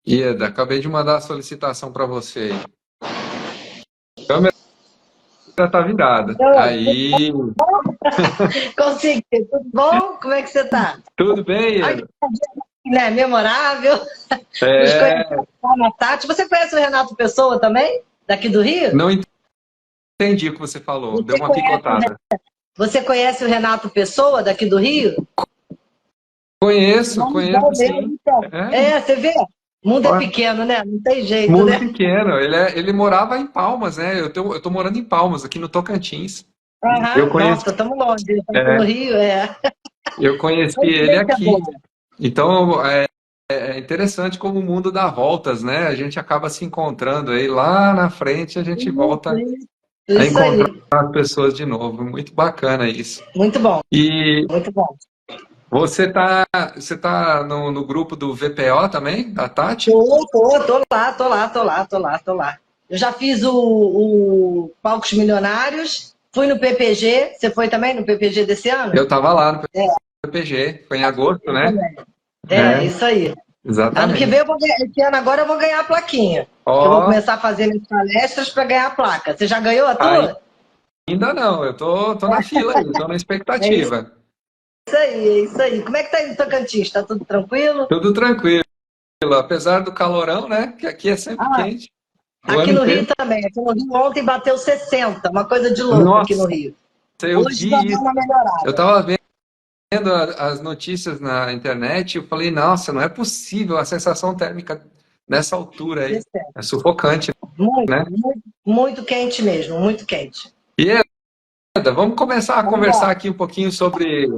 Ieda, acabei de mandar a solicitação para você aí. A câmera tá virada. Oi, Aí, consegui. Tudo bom? Como é que você tá? tudo bem, Ai, que Ieda? dia, né? Memorável. Nos É, conhecemos lá na Tati. Você conhece o Renato Pessoa também? Daqui do Rio? não entendi o que você falou. Deu Você uma conhece, picotada. você conhece o Renato Pessoa daqui do Rio? Conheço, Não, conheço igual sim. mesmo, então. É, É, você vê? O mundo é ó, pequeno, né? Não tem jeito, mundo né? pequeno. Ele morava em Palmas, né? Eu tô morando em Palmas, aqui no Tocantins. Eu Aham, conheci, nossa, estamos longe. Tá aqui no é, Rio, é. eu conheci ele Coincidência aqui. boa. Então, é interessante como o mundo dá voltas, né? A gente acaba se encontrando aí lá na frente, a gente Isso, volta isso, a isso encontrar aí. as pessoas de novo. Muito bacana isso. Muito bom, E muito bom. você tá no grupo do VPO também, da Tati? Tô lá, tô lá. Eu já fiz o Palcos Milionários, fui no PPG, você foi também no PPG desse ano? Eu estava lá no É, PPG, foi em agosto, eu né? também. É, É, isso aí. Ano que vem exatamente. eu vou ganhar, esse ano agora eu vou ganhar a plaquinha, que eu vou Ó, começar a fazer minhas palestras para ganhar a placa. Você já ganhou a tua? ainda não, eu tô na fila aí, tô na É isso expectativa. aí, é isso aí. Como é que tá aí no Tocantins? Tá tudo tranquilo? Tudo tranquilo, apesar do calorão, né? Que aqui é sempre Ah, quente o aqui ano no Rio inteiro. também. Aqui no Rio ontem bateu 60, uma coisa de louco aqui no Nossa, Rio. eu Hoje já vi deu isso. uma Eu melhorada. tava vendo as notícias na internet, eu falei, nossa, não é possível a sensação térmica nessa altura aí. 60. É sufocante, Muito, né? muito, muito quente mesmo, muito quente. E Eda, vamos começar a Vamos conversar embora. aqui um pouquinho sobre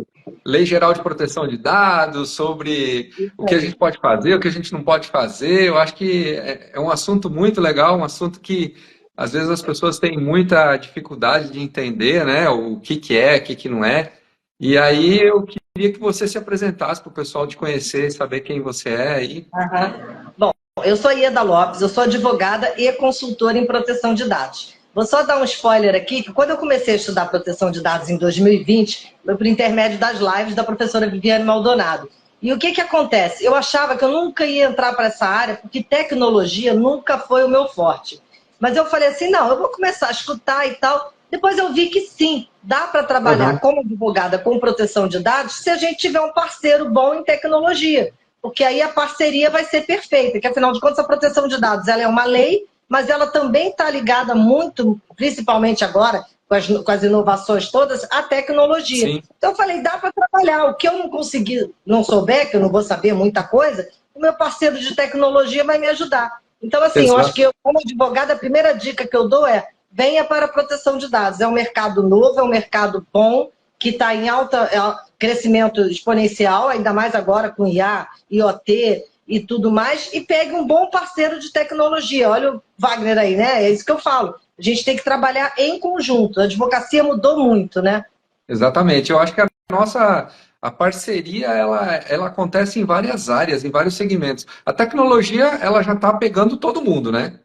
Lei Geral de Proteção de Dados, sobre Isso o que a gente aí. pode fazer, o que a gente não pode fazer. Eu acho que é um assunto muito legal, um assunto que às vezes as pessoas têm muita dificuldade de entender, né? O que que é, o que que não é. E aí eu queria que você se apresentasse para o pessoal te conhecer, saber quem você é aí. Aham. Bom, eu sou Ieda Lopes, eu sou advogada e consultora em proteção de dados. Vou só dar um spoiler aqui, que quando eu comecei a estudar proteção de dados em 2020, foi por intermédio das lives da professora Viviane Maldonado. E o que que acontece? Eu achava que eu nunca ia entrar para essa área, porque tecnologia nunca foi o meu forte. Mas eu falei assim, não, eu vou começar a escutar e tal. Depois eu vi que sim, dá para trabalhar Uhum. como advogada com proteção de dados se a gente tiver um parceiro bom em tecnologia, porque aí a parceria vai ser perfeita, que afinal de contas a proteção de dados ela é uma lei, mas ela também está ligada muito, principalmente agora, com as inovações todas, à tecnologia. Sim, Então eu falei, dá para trabalhar. O que eu não conseguir, não souber, que eu não vou saber muita coisa, o meu parceiro de tecnologia vai me ajudar. Então, assim, eu acho exato. que eu, como advogada, a primeira dica que eu dou é venha para a proteção de dados. É um mercado novo, é um mercado bom, que está em alta crescimento exponencial, ainda mais agora com IA, IoT e tudo mais, e pegue um bom parceiro de tecnologia. Olha o Wagner aí, né? É isso que eu falo. A gente tem que trabalhar em conjunto. A advocacia mudou muito, né? Exatamente. Eu acho que a parceria ela acontece em várias áreas, em vários segmentos. A tecnologia ela já está pegando todo mundo, né?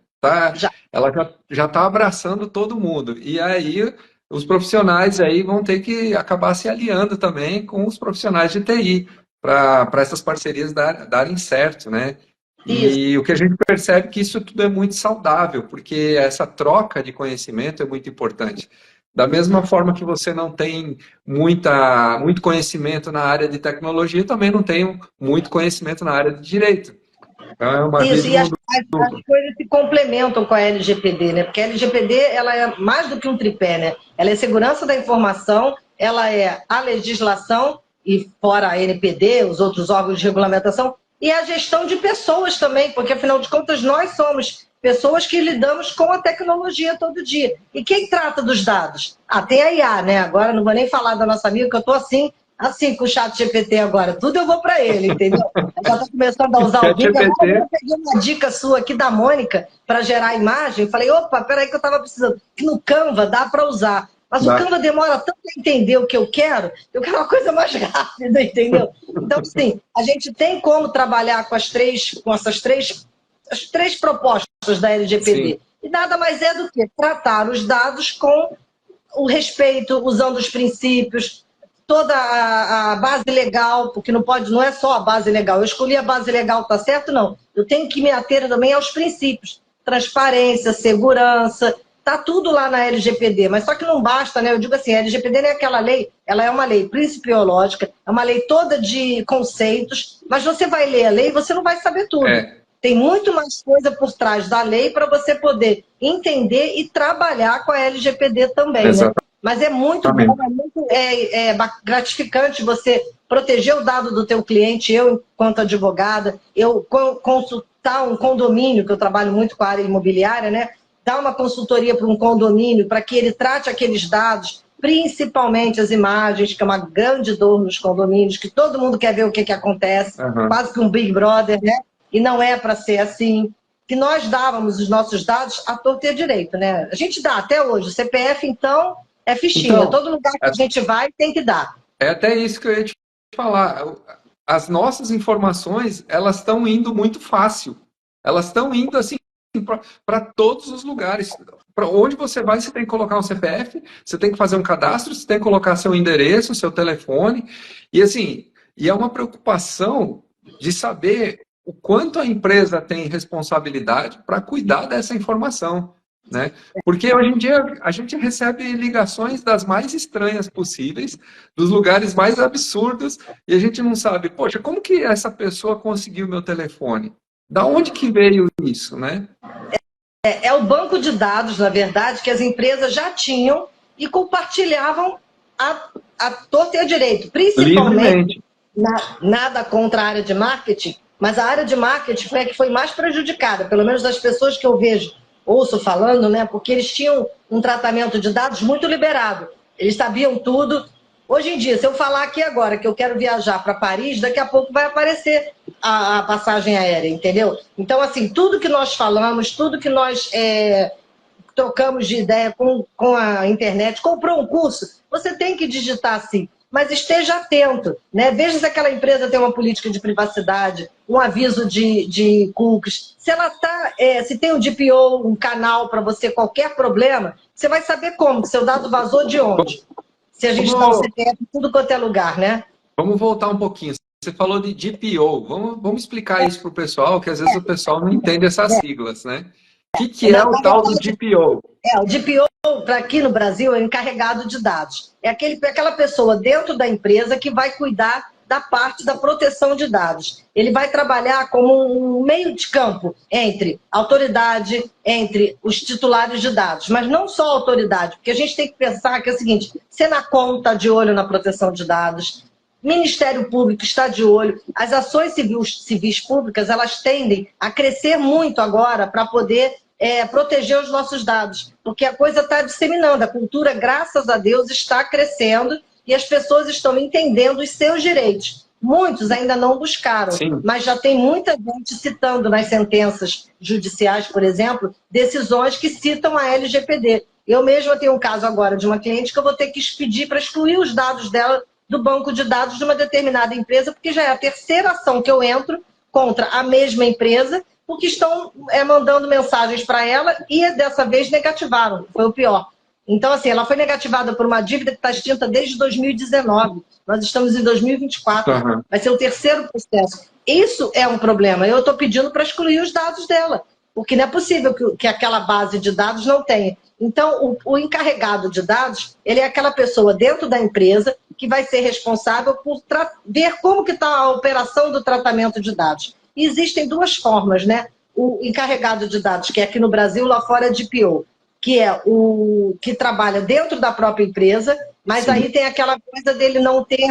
Já. Ela já está abraçando todo mundo. E aí os profissionais aí vão ter que acabar se aliando também com os profissionais de TI para essas parcerias darem certo, né? Isso. E o que a gente percebe é que isso tudo é muito saudável, porque essa troca de conhecimento é muito importante. Da mesma forma que você não tem muito conhecimento na área de tecnologia, também não tenho muito conhecimento na área de direito. Então é uma via Isso, de e mão as dupla. coisas se complementam com a LGPD, né? Porque a LGPD ela é mais do que um tripé, né? Ela é segurança da informação, ela é a legislação, e fora a NPD, os outros órgãos de regulamentação, e a gestão de pessoas também, porque afinal de contas nós somos pessoas que lidamos com a tecnologia todo dia. E quem trata dos dados? Ah, tem a IA, né? Agora não vou nem falar da nossa amiga, que eu estou assim com o chat GPT agora. Tudo eu vou para ele, entendeu? Eu já estou começando a usar o Bing. ChatGPT, Agora eu peguei uma dica sua aqui da Mônica para gerar imagem. Eu falei, opa, peraí que eu estava precisando. Que no Canva dá para usar. Mas o dá. Canva demora tanto a entender o que eu quero uma coisa mais rápida, entendeu? Então, sim, a gente tem como trabalhar com as três propostas da Sim, LGPD. E nada mais é do que tratar os dados com o respeito, usando os princípios, toda a base legal, porque não pode, não é só a base legal. Eu escolhi a base legal, tá certo? Não. Eu tenho que me ater também aos princípios. Transparência, segurança, tá tudo lá na LGPD, mas só que não basta, né? Eu digo assim, a LGPD não é aquela lei, ela é uma lei principiológica, é uma lei toda de conceitos, mas você vai ler a lei e você não vai saber tudo. Tem muito mais coisa por trás da lei para você poder entender e trabalhar com a LGPD também, né? Mas é muito bom, é muito gratificante você proteger o dado do teu cliente, eu, enquanto advogada, eu consultar um condomínio, que eu trabalho muito com a área imobiliária, né? Dar uma consultoria para um condomínio, para que ele trate aqueles dados, principalmente as imagens, que é uma grande dor nos condomínios, que todo mundo quer ver o que acontece, quase que um Big Brother, né? E não é para ser assim. Que nós dávamos os nossos dados à torta e à direito, né? A gente dá até hoje. O CPF, então, é fichinha. Então, todo lugar que a gente vai tem que dar. É até isso que eu ia te falar. As nossas informações, elas estão indo muito fácil. Elas estão indo assim para todos os lugares. Para onde você vai, você tem que colocar um CPF, você tem que fazer um cadastro, você tem que colocar seu endereço, seu telefone. E assim, e é uma preocupação de saber o quanto a empresa tem responsabilidade para cuidar dessa informação, né? Porque hoje em dia a gente recebe ligações das mais estranhas possíveis, dos lugares mais absurdos, e a gente não sabe, poxa, como que essa pessoa conseguiu meu telefone? Da onde que veio isso, né? É o banco de dados, na verdade, que as empresas já tinham e compartilhavam a torta e a direito, principalmente, nada contra a área de marketing, mas a área de marketing foi a que foi mais prejudicada, pelo menos das pessoas que eu vejo, ouço falando, né? Porque eles tinham um tratamento de dados muito liberado. Eles sabiam tudo. Hoje em dia, se eu falar aqui agora que eu quero viajar para Paris, daqui a pouco vai aparecer a passagem aérea, entendeu? Então, assim, tudo que nós falamos, tudo que nós trocamos de ideia com a internet, comprou um curso, você tem que digitar assim. Mas esteja atento, né? Veja se aquela empresa tem uma política de privacidade, um aviso de cookies. Se ela se tem um DPO, um canal para você, qualquer problema, você vai saber como, que seu dado vazou de onde. Se a gente está no CPF, tudo quanto é lugar, né? Vamos voltar um pouquinho. Você falou de DPO. Vamos explicar isso para o pessoal, que às vezes o pessoal não entende essas siglas, né? O que é o tal do DPO? O DPO, para aqui no Brasil, é encarregado de dados. É aquela pessoa dentro da empresa que vai cuidar da parte da proteção de dados. Ele vai trabalhar como um meio de campo entre autoridade, entre os titulares de dados, mas não só a autoridade, porque a gente tem que pensar que é o seguinte, Senacom está de olho na proteção de dados, Ministério Público está de olho, as ações civis públicas, elas tendem a crescer muito agora para poder proteger os nossos dados, porque a coisa está disseminando, a cultura, graças a Deus, está crescendo e as pessoas estão entendendo os seus direitos. Muitos ainda não buscaram, Sim. Mas já tem muita gente citando nas sentenças judiciais, por exemplo, decisões que citam a LGPD. Eu mesma tenho um caso agora de uma cliente que eu vou ter que pedir para excluir os dados dela do banco de dados de uma determinada empresa, porque já é a terceira ação que eu entro contra a mesma empresa, porque estão mandando mensagens para ela e dessa vez negativaram, foi o pior. Então, assim, ela foi negativada por uma dívida que está extinta desde 2019. Nós estamos em 2024. Vai ser o terceiro processo. Isso é um problema. Eu estou pedindo para excluir os dados dela, porque não é possível que aquela base de dados não tenha. Então, o encarregado de dados, ele é aquela pessoa dentro da empresa que vai ser responsável por ver como que está a operação do tratamento de dados. E existem duas formas, né? O encarregado de dados, que é aqui no Brasil, lá fora é DPO, que é o que trabalha dentro da própria empresa, mas Sim. Aí tem aquela coisa dele não ter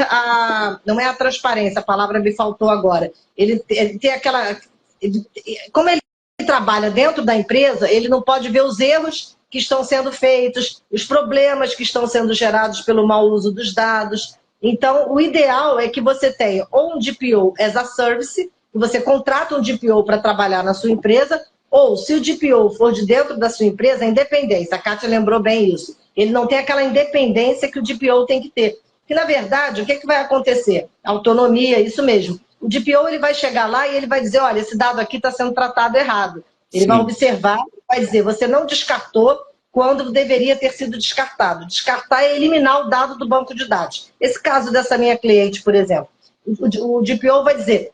não é a transparência, a palavra me faltou agora. Ele tem aquela... como ele trabalha dentro da empresa, ele não pode ver os erros que estão sendo feitos, os problemas que estão sendo gerados pelo mau uso dos dados. Então, o ideal é que você tenha ou um DPO as a service, que você contrata um DPO para trabalhar na sua empresa, ou se o DPO for de dentro da sua empresa, a independência. A Kátia lembrou bem isso. Ele não tem aquela independência que o DPO tem que ter. Porque, na verdade, o que, que vai acontecer? Autonomia, isso mesmo. O DPO ele vai chegar lá e ele vai dizer, olha, esse dado aqui está sendo tratado errado. Ele Sim. vai observar, vai dizer, você não descartou quando deveria ter sido descartado. Descartar é eliminar o dado do banco de dados. Esse caso dessa minha cliente, por exemplo, o DPO vai dizer,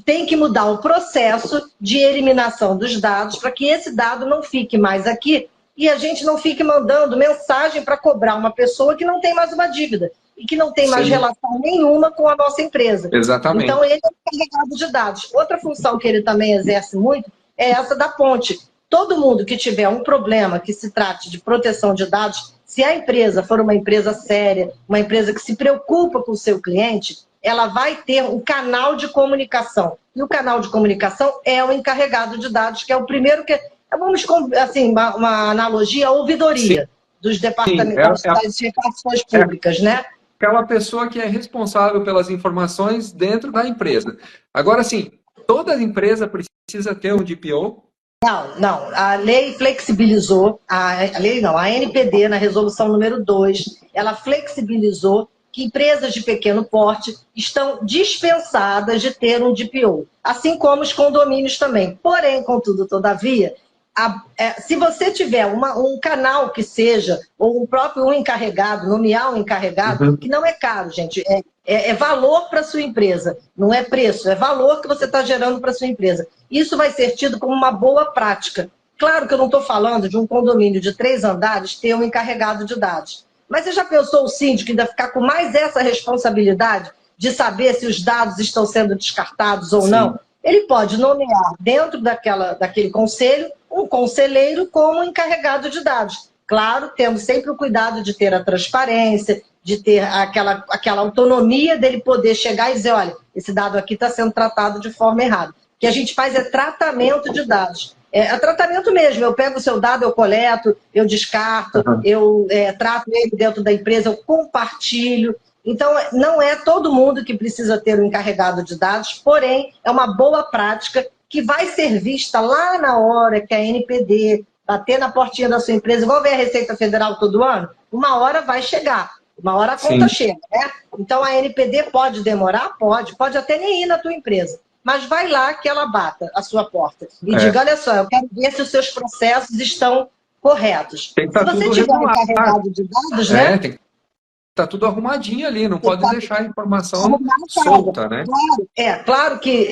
tem que mudar o processo de eliminação dos dados para que esse dado não fique mais aqui e a gente não fique mandando mensagem para cobrar uma pessoa que não tem mais uma dívida e que não tem mais relação nenhuma com a nossa empresa. Exatamente. Então, ele é encarregado de dados. Outra função que ele também exerce muito é essa da ponte. Todo mundo que tiver um problema que se trate de proteção de dados, se a empresa for uma empresa séria, uma empresa que se preocupa com o seu cliente, ela vai ter um canal de comunicação. E o canal de comunicação é o encarregado de dados, que é o primeiro que... Vamos, assim, uma analogia, a ouvidoria dos departamentos das repartições públicas, né? Aquela pessoa que é responsável pelas informações dentro da empresa. Agora, sim, toda empresa precisa ter um DPO? Não. A lei flexibilizou, a NPD, na resolução número 2, ela flexibilizou que empresas de pequeno porte estão dispensadas de ter um DPO, assim como os condomínios também. Porém, contudo, todavia, se você tiver um canal que seja, ou um encarregado, nomear um encarregado, que não é caro, gente, é valor para a sua empresa, não é preço, é valor que você está gerando para a sua empresa. Isso vai ser tido como uma boa prática. Claro que eu não estou falando de um condomínio de 3 andares ter um encarregado de dados. Mas você já pensou o síndico ainda ficar com mais essa responsabilidade de saber se os dados estão sendo descartados ou não? Ele pode nomear dentro daquele conselho um conselheiro como encarregado de dados. Claro, tendo sempre o cuidado de ter a transparência, de ter aquela autonomia dele poder chegar e dizer, olha, esse dado aqui está sendo tratado de forma errada. O que a gente faz é tratamento de dados. É tratamento mesmo, eu pego o seu dado, eu coleto, eu descarto, eu trato ele dentro da empresa, eu compartilho. Então, não é todo mundo que precisa ter um encarregado de dados, porém, é uma boa prática que vai ser vista lá na hora que a NPD bater na portinha da sua empresa, igual vem a Receita Federal todo ano, uma hora vai chegar, uma hora a conta chega, né? Então, a NPD pode demorar? Pode até nem ir na tua empresa. Mas vai lá que ela bata a sua porta e diga, olha só, eu quero ver se os seus processos estão corretos. Tem que estar se você tudo tiver um regulado. encarregado de dados, né? Tem que estar tudo arrumadinho ali, não pode deixar a informação solta, né? Claro que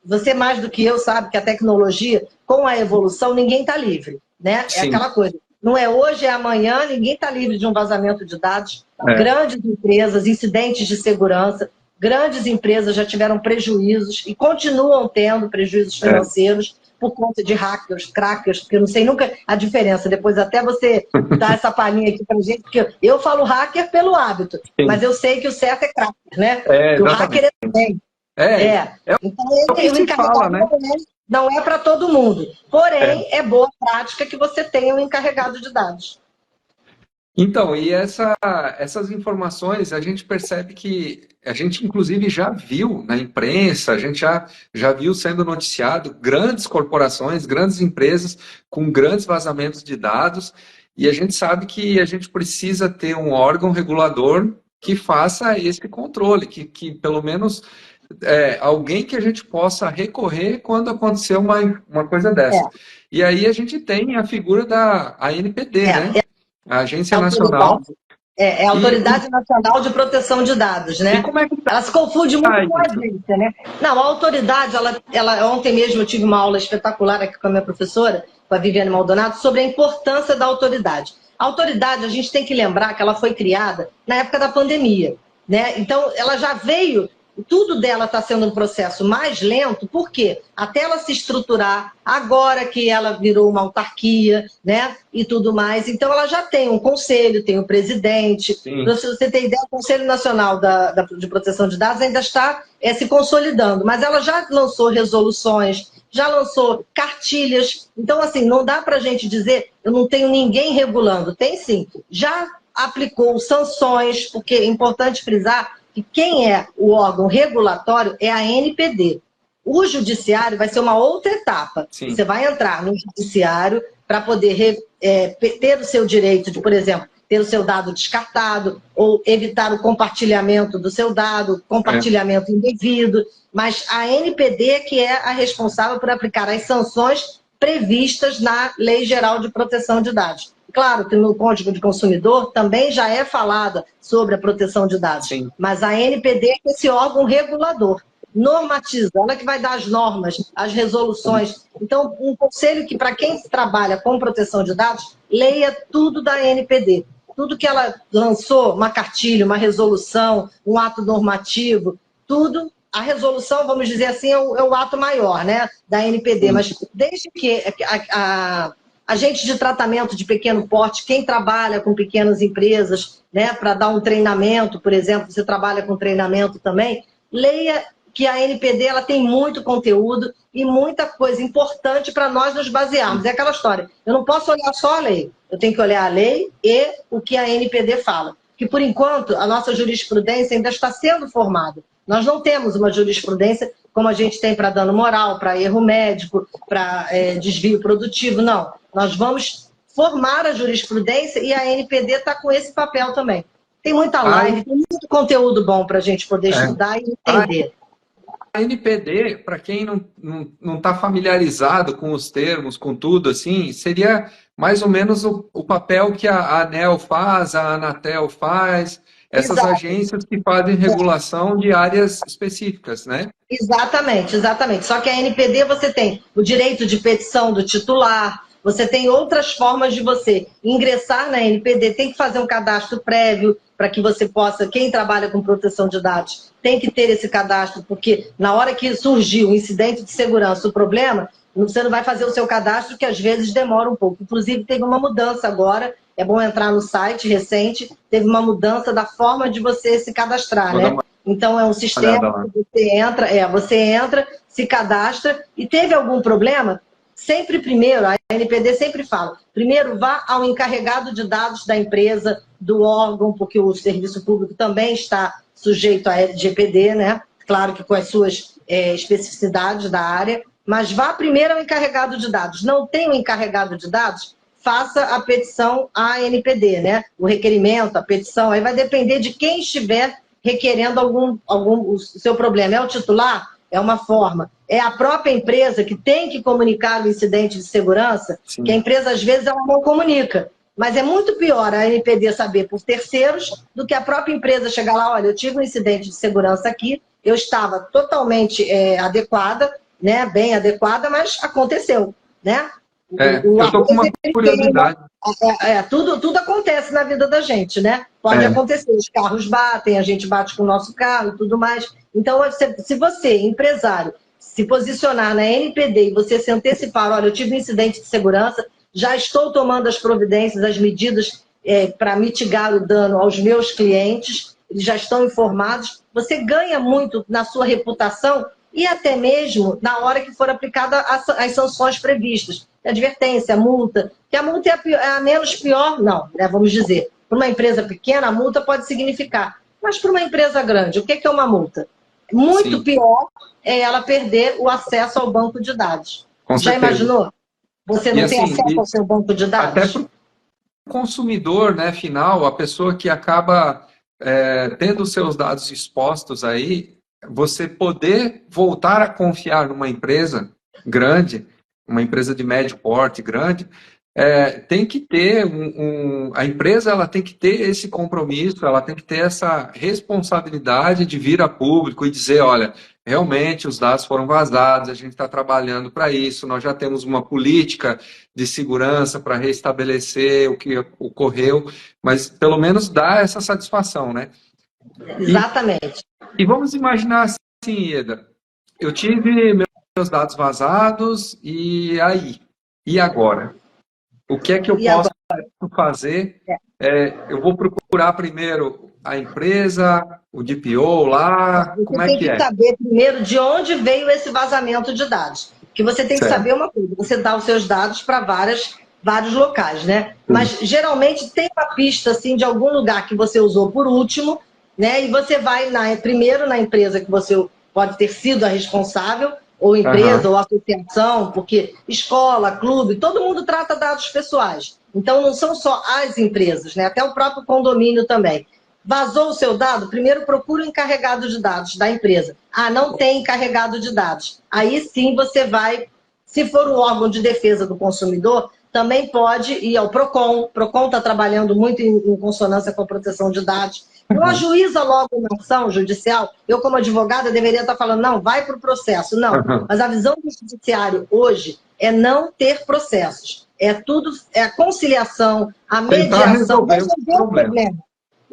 você mais do que eu sabe que a tecnologia, com a evolução, ninguém está livre, né? É aquela coisa. Não é hoje, é amanhã, ninguém está livre de um vazamento de dados. Grandes empresas, incidentes de segurança, grandes empresas já tiveram prejuízos e continuam tendo prejuízos financeiros por conta de hackers, crackers, porque eu não sei nunca a diferença. Depois até você dar essa palhinha aqui pra gente, porque eu falo hacker pelo hábito, mas eu sei que o certo é cracker, né? O hacker é também. Então, o encarregado não é para todo mundo. Porém, é boa prática que você tenha um encarregado de dados. Então, e essas informações, a gente percebe que a gente, inclusive, já viu na imprensa, a gente já viu sendo noticiado grandes corporações, grandes empresas com grandes vazamentos de dados, e a gente sabe que a gente precisa ter um órgão regulador que faça esse controle, que pelo menos alguém que a gente possa recorrer quando acontecer uma coisa dessa. E aí a gente tem a figura da ANPD, né? A Agência Nacional. É a Autoridade Nacional de Proteção de Dados, né? E como é que ela se confunde muito com a agência, né? Não, a autoridade, ontem mesmo eu tive uma aula espetacular aqui com a minha professora, com a Viviane Maldonado, sobre a importância da autoridade. A autoridade, a gente tem que lembrar que ela foi criada na época da pandemia, né? Então, ela já veio... Tudo dela está sendo um processo mais lento, por quê? Até ela se estruturar, agora que ela virou uma autarquia, né? E tudo mais. Então, ela já tem um conselho, tem um presidente. Então, se você tem ideia, o Conselho Nacional de Proteção de Dados ainda está se consolidando, mas ela já lançou resoluções, já lançou cartilhas. Então, assim, não dá para a gente dizer, eu não tenho ninguém regulando. Tem sim. Já aplicou sanções, porque é importante frisar que quem é o órgão regulatório é a ANPD. O judiciário vai ser uma outra etapa. Sim. Você vai entrar no judiciário para poder ter o seu direito de, por exemplo, ter o seu dado descartado ou evitar o compartilhamento do seu dado, compartilhamento indevido. Mas a ANPD que é a responsável por aplicar as sanções previstas na Lei Geral de Proteção de Dados. Claro que no Código de Consumidor também já é falada sobre a proteção de dados, Sim. mas a ANPD é esse órgão regulador, normatiza, ela que vai dar as normas, as resoluções. Então, um conselho que para quem trabalha com proteção de dados, leia tudo da ANPD. Tudo que ela lançou, uma cartilha, uma resolução, um ato normativo, tudo. A resolução, vamos dizer assim, é o ato maior, né, da ANPD, mas desde que a agente de tratamento de pequeno porte, quem trabalha com pequenas empresas, né, para dar um treinamento, por exemplo, você trabalha com treinamento também, leia que a ANPD ela tem muito conteúdo e muita coisa importante para nós nos basearmos. É aquela história, eu não posso olhar só a lei, eu tenho que olhar a lei e o que a ANPD fala. Que, por enquanto, a nossa jurisprudência ainda está sendo formada. Nós não temos uma jurisprudência como a gente tem para dano moral, para erro médico, para desvio produtivo, não. Nós vamos formar a jurisprudência e a ANPD está com esse papel também. Tem muita live, tem muito conteúdo bom para a gente poder estudar e entender. A NPD, para quem não está familiarizado com os termos, com tudo, assim, seria mais ou menos o papel que a ANEEL faz, a Anatel faz, essas Exato. agências que fazem regulação de áreas específicas, né? Exatamente, exatamente. Só que a NPD você tem o direito de petição do titular, você tem outras formas de você ingressar na NPD, tem que fazer um cadastro prévio para que você possa, quem trabalha com proteção de dados, tem que ter esse cadastro, porque na hora que surgiu o incidente de segurança, o problema, você não vai fazer o seu cadastro, que às vezes demora um pouco. Inclusive, teve uma mudança agora, é bom entrar no site recente, teve uma mudança da forma de você se cadastrar, né? Então, é um sistema que você entra, se cadastra, e teve algum problema, sempre primeiro, a NPD sempre fala, primeiro vá ao encarregado de dados da empresa, do órgão, porque o serviço público também está sujeito à LGPD, né? Claro que com as suas especificidades da área, mas vá primeiro ao encarregado de dados. Não tem um encarregado de dados, faça a petição à NPD, né? O requerimento, a petição, aí vai depender de quem estiver requerendo o seu problema. É o titular? É uma forma. É a própria empresa que tem que comunicar o incidente de segurança, Sim. Que a empresa, às vezes, ela não comunica. Mas é muito pior a NPD saber por terceiros do que a própria empresa chegar lá, olha, eu tive um incidente de segurança aqui, eu estava totalmente adequada, né, bem adequada, mas aconteceu, né? Eu estou com uma curiosidade. Tudo acontece na vida da gente, né? Pode acontecer, os carros batem, a gente bate com o nosso carro e tudo mais. Então, se você, empresário, se posicionar na NPD e você se antecipar, olha, eu tive um incidente de segurança, já estou tomando as providências, as medidas para mitigar o dano aos meus clientes, eles já estão informados, você ganha muito na sua reputação e até mesmo na hora que for aplicada as sanções previstas. A advertência, a multa, que a multa é a menos pior, não, né, vamos dizer. Para uma empresa pequena, a multa pode significar. Mas para uma empresa grande, o que é uma multa? Muito Sim. pior é ela perder o acesso ao banco de dados. Com Já certeza. Imaginou? Você não tem acesso ao seu banco de dados? Até para o consumidor, né, final, a pessoa que acaba tendo os seus dados expostos aí, você poder voltar a confiar numa empresa grande, uma empresa de médio porte grande, tem que ter a empresa ela tem que ter esse compromisso, ela tem que ter essa responsabilidade de vir a público e dizer, olha, realmente os dados foram vazados, a gente está trabalhando para isso, nós já temos uma política de segurança para restabelecer o que ocorreu, mas pelo menos dá essa satisfação, né? Exatamente. E vamos imaginar assim, Ieda, eu tive meus dados vazados e aí? E agora? O que é que eu posso fazer? Eu vou procurar primeiro a empresa, o DPO lá, como é que é? Você tem que saber primeiro de onde veio esse vazamento de dados. Porque você tem que saber uma coisa, você dá os seus dados para vários locais, né? Mas geralmente tem uma pista assim, de algum lugar que você usou por último, né? E você vai primeiro na empresa que você pode ter sido a responsável, ou empresa, ou associação, porque escola, clube, todo mundo trata dados pessoais. Então, não são só as empresas, né? Até o próprio condomínio também. Vazou o seu dado? Primeiro procura o encarregado de dados da empresa. Ah, não tem encarregado de dados. Aí sim você vai, se for um órgão de defesa do consumidor, também pode ir ao PROCON. O PROCON está trabalhando muito em consonância com a proteção de dados. Não ajuiza logo uma ação judicial. Eu, como advogada, deveria estar falando, não, vai para o processo. Não, mas a visão do judiciário hoje é não ter processos. É tudo, é a conciliação, a mediação, resolver o problema.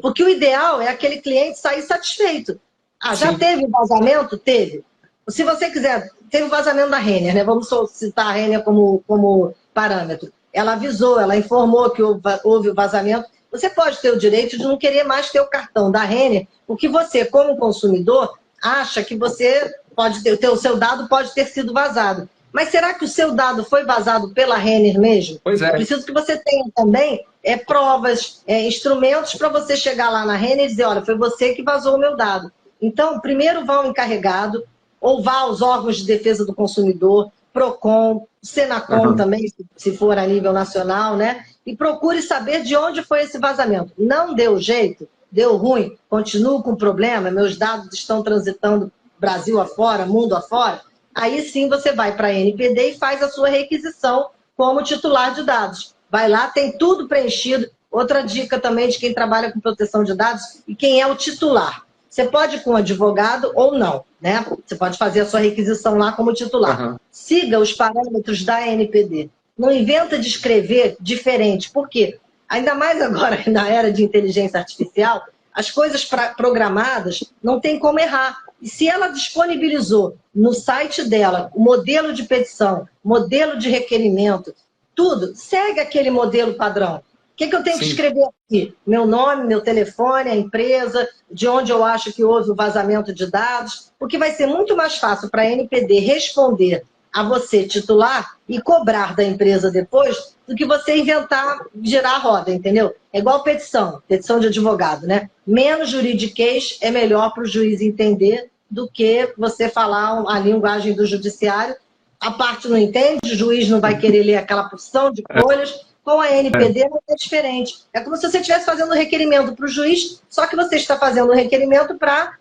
Porque o ideal é aquele cliente sair satisfeito. Ah, já teve vazamento? Teve. Se você quiser, teve o vazamento da Renner, né? Vamos citar a Renner como parâmetro. Ela avisou, ela informou que houve o vazamento. Você pode ter o direito de não querer mais ter o cartão da Renner, porque você, como consumidor, acha que você pode ter, o seu dado pode ter sido vazado. Mas será que o seu dado foi vazado pela Renner mesmo? Pois é. Eu preciso que você tenha também provas, instrumentos para você chegar lá na Renner e dizer, olha, foi você que vazou o meu dado. Então, primeiro vá ao encarregado, ou vá aos órgãos de defesa do consumidor, PROCON, Senacom também, se for a nível nacional, né? E procure saber de onde foi esse vazamento. Não deu jeito, deu ruim, continuo com problema, meus dados estão transitando Brasil afora, mundo afora, aí sim você vai para a NPD e faz a sua requisição como titular de dados. Vai lá, tem tudo preenchido. Outra dica também de quem trabalha com proteção de dados e quem é o titular. Você pode ir com um advogado ou não, né? Você pode fazer a sua requisição lá como titular. Siga os parâmetros da NPD. Não inventa de escrever diferente. Por quê? Ainda mais agora, na era de inteligência artificial, as coisas programadas não tem como errar. E se ela disponibilizou no site dela o modelo de petição, modelo de requerimento, tudo, segue aquele modelo padrão. O que eu tenho que escrever aqui? Meu nome, meu telefone, a empresa, de onde eu acho que houve o vazamento de dados, porque vai ser muito mais fácil para a NPD responder a você, titular, e cobrar da empresa depois, do que você inventar, girar a roda, entendeu? É igual petição de advogado, né? Menos juridiquês é melhor para o juiz entender do que você falar a linguagem do judiciário. A parte não entende, o juiz não vai querer ler aquela porção de folhas. Com a NPD não é diferente. É como se você estivesse fazendo um requerimento para o juiz, só que você está fazendo um requerimento para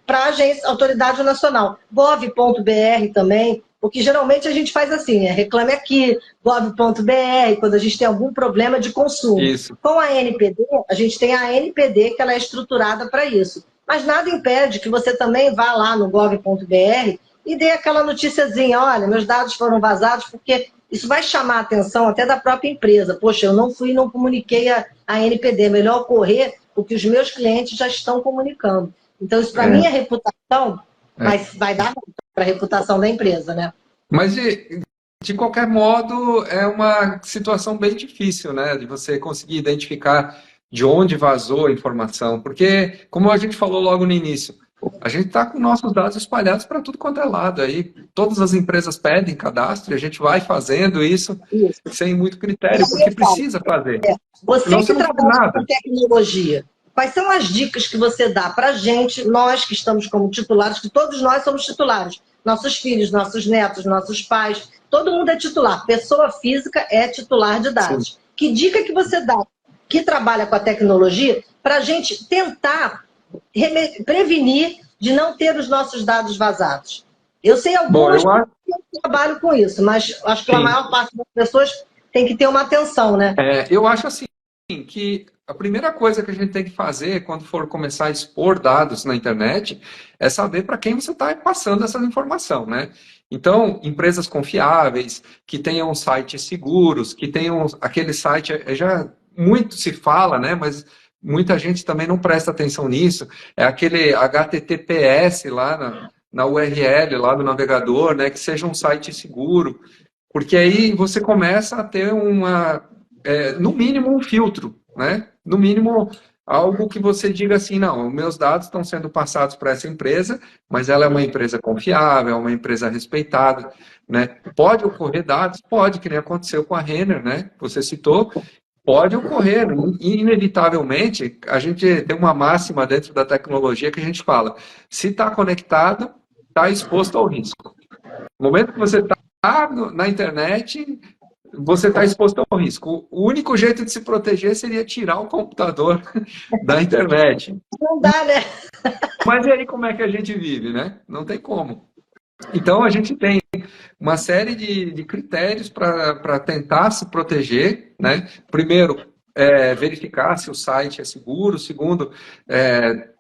a agência, autoridade nacional. Gov.br também, porque geralmente a gente faz assim, né? Reclame aqui, gov.br, quando a gente tem algum problema de consumo. Isso. Com a NPD, a gente tem a NPD, que ela é estruturada para isso. Mas nada impede que você também vá lá no gov.br e dê aquela noticiazinha, olha, meus dados foram vazados, porque isso vai chamar a atenção até da própria empresa. Poxa, eu não fui e não comuniquei a NPD, melhor correr, porque os meus clientes já estão comunicando. Então, isso para minha reputação vai dar para a reputação da empresa, né? Mas, de qualquer modo, é uma situação bem difícil, né? De você conseguir identificar de onde vazou a informação. Porque, como a gente falou logo no início, a gente está com nossos dados espalhados para tudo quanto é lado. Aí, todas as empresas pedem cadastro e a gente vai fazendo isso sem muito critério, porque precisa fazer. Você que trabalha com tecnologia, quais são as dicas que você dá para a gente, nós que estamos como titulares, que todos nós somos titulares, nossos filhos, nossos netos, nossos pais, todo mundo é titular, pessoa física é titular de dados. Sim. Que dica que você dá, que trabalha com a tecnologia, para a gente tentar prevenir de não ter os nossos dados vazados? Eu sei algumas que eu trabalho com isso, mas acho que a maior parte das pessoas tem que ter uma atenção, né? Eu acho assim, que a primeira coisa que a gente tem que fazer quando for começar a expor dados na internet é saber para quem você está passando essa informação, né? Então, empresas confiáveis, que tenham sites seguros, que tenham aquele site, já muito se fala, né? Mas muita gente também não presta atenção nisso, é aquele HTTPS lá na URL, lá do navegador, né? Que seja um site seguro, porque aí você começa a ter no mínimo um filtro, né? No mínimo algo que você diga assim, não, meus dados estão sendo passados para essa empresa, mas ela é uma empresa confiável, é uma empresa respeitada, né? Pode ocorrer dados? Pode, que nem aconteceu com a Renner, né? Você citou, pode ocorrer, inevitavelmente. A gente tem uma máxima dentro da tecnologia que a gente fala, se está conectado, está exposto ao risco. No momento que você está na internet, você está exposto ao risco. O único jeito de se proteger seria tirar o computador da internet. Não dá, né? Mas e aí como é que a gente vive, né? Não tem como. Então a gente tem uma série de critérios para tentar se proteger, né? Primeiro, verificar se o site é seguro. Segundo,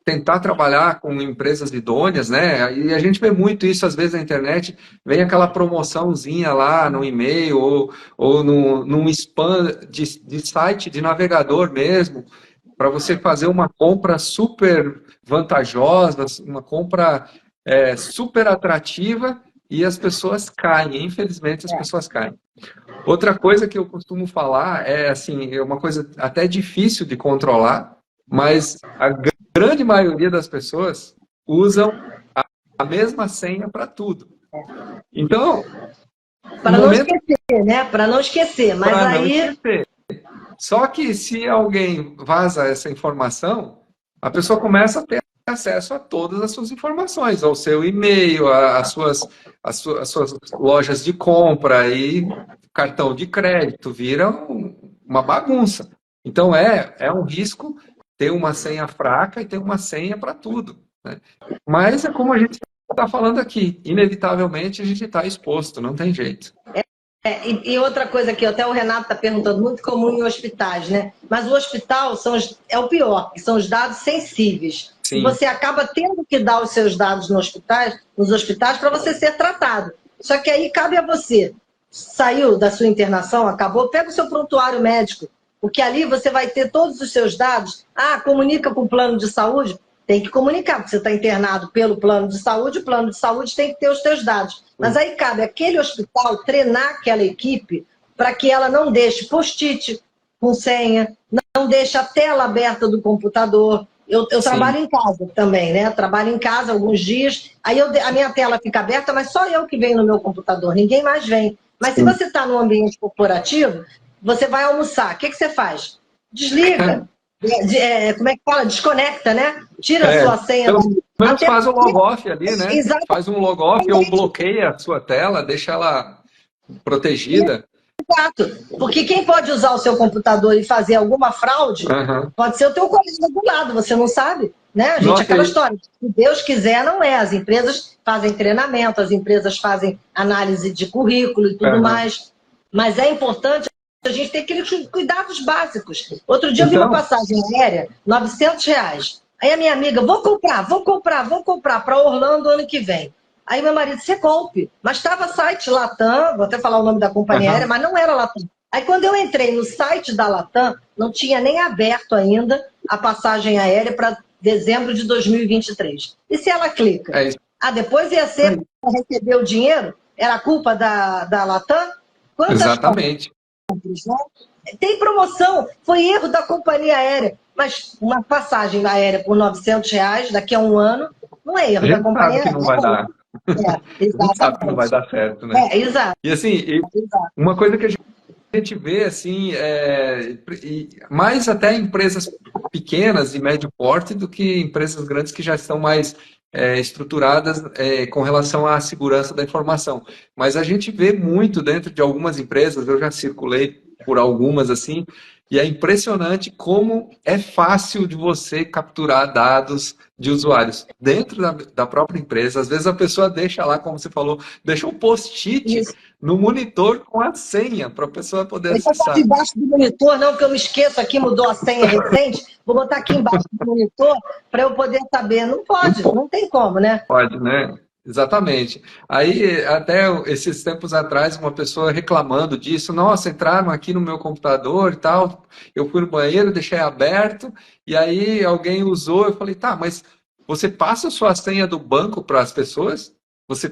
tentar trabalhar com empresas idôneas, né? E a gente vê muito isso, às vezes, na internet, vem aquela promoçãozinha lá no e-mail ou num spam de site, de navegador mesmo, para você fazer uma compra super vantajosa, uma compra super atrativa, e as pessoas caem, infelizmente as pessoas caem. Outra coisa que eu costumo falar é assim, é uma coisa até difícil de controlar, mas a grande maioria das pessoas usam a mesma senha para tudo. Então, para não esquecer, né? Para não esquecer, mas para aí... não esquecer. Só que se alguém vaza essa informação, a pessoa começa a ter acesso a todas as suas informações, ao seu e-mail, às suas lojas de compra e cartão de crédito, vira uma bagunça. Então é um risco ter uma senha fraca e ter uma senha para tudo, né? Mas é como a gente está falando aqui, inevitavelmente a gente está exposto, não tem jeito. E outra coisa que até o Renato está perguntando, muito comum em hospitais, né? Mas o hospital é o pior, que são os dados sensíveis. Sim. E você acaba tendo que dar os seus dados nos hospitais para você ser tratado. Só que aí cabe a você. Saiu da sua internação, acabou, pega o seu prontuário médico, porque ali você vai ter todos os seus dados. Comunica com o plano de saúde. Tem que comunicar, porque você está internado pelo plano de saúde, o plano de saúde tem que ter os teus dados. Mas aí cabe aquele hospital treinar aquela equipe para que ela não deixe post-it com senha, não deixe a tela aberta do computador. Eu trabalho em casa também, né? Trabalho em casa alguns dias, aí a minha tela fica aberta, mas só eu que venho no meu computador, ninguém mais vem. Mas se você está num ambiente corporativo, você vai almoçar, o que você faz? Desliga. Como é que fala? Desconecta, né? Tira a sua senha. Pelo menos faz um log-off ali, né? Exatamente. Faz um log-off ou bloqueia a sua tela, deixa ela protegida. Exato. Porque quem pode usar o seu computador e fazer alguma fraude, pode ser o teu colega do lado, você não sabe, né? Aquela história. Se Deus quiser, não é. As empresas fazem treinamento, as empresas fazem análise de currículo e tudo mais. Mas é importante a gente ter aqueles cuidados básicos. Outro dia eu vi uma passagem aérea, R$900. Aí a minha amiga, vou comprar para Orlando ano que vem. Aí meu marido, você compre. Mas estava site Latam, vou até falar o nome da companhia aérea, mas não era Latam. Aí quando eu entrei no site da Latam, não tinha nem aberto ainda a passagem aérea para dezembro de 2023. E se ela clica? Depois ia ser para receber o dinheiro? Era culpa da Latam? Exatamente. Tem promoção, foi erro da companhia aérea, mas uma passagem aérea por R$900 daqui a um ano não é erro da companhia aérea. Não vai dar. A gente sabe que não vai dar certo, né? Exato. E assim, uma coisa que a gente vê assim, mais até empresas pequenas e médio porte do que empresas grandes que já estão mais estruturadas com relação à segurança da informação. Mas a gente vê muito dentro de algumas empresas, eu já circulei por algumas assim, e é impressionante como é fácil de você capturar dados de usuários dentro da própria empresa. Às vezes a pessoa deixa lá, como você falou, deixa um post-it no monitor com a senha para a pessoa poder acessar. Não debaixo do monitor, não, que eu me esqueço aqui, mudou a senha recente, vou botar aqui embaixo do monitor para eu poder saber. Não pode, não tem como, né? Pode, né? Exatamente. Aí, até esses tempos atrás, uma pessoa reclamando disso, nossa, entraram aqui no meu computador e tal, eu fui no banheiro, deixei aberto, e aí alguém usou, eu falei, tá, mas você passa a sua senha do banco para as pessoas? Você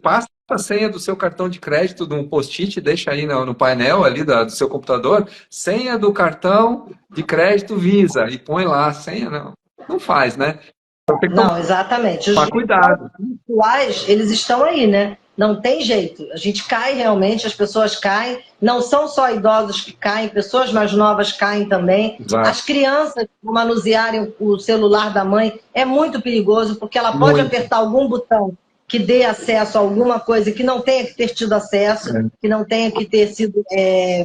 passa a senha do seu cartão de crédito num post-it, deixa aí no painel ali do seu computador, senha do cartão de crédito Visa, e põe lá a senha, não faz, né? Não, exatamente. Os cuidado. Virtuais, eles estão aí, né? Não tem jeito. A gente cai realmente, as pessoas caem. Não são só idosos que caem, pessoas mais novas caem também. Exato. As crianças manusearem o celular da mãe é muito perigoso, porque ela pode apertar algum botão que dê acesso a alguma coisa que não tenha que ter tido acesso, que não tenha que ter sido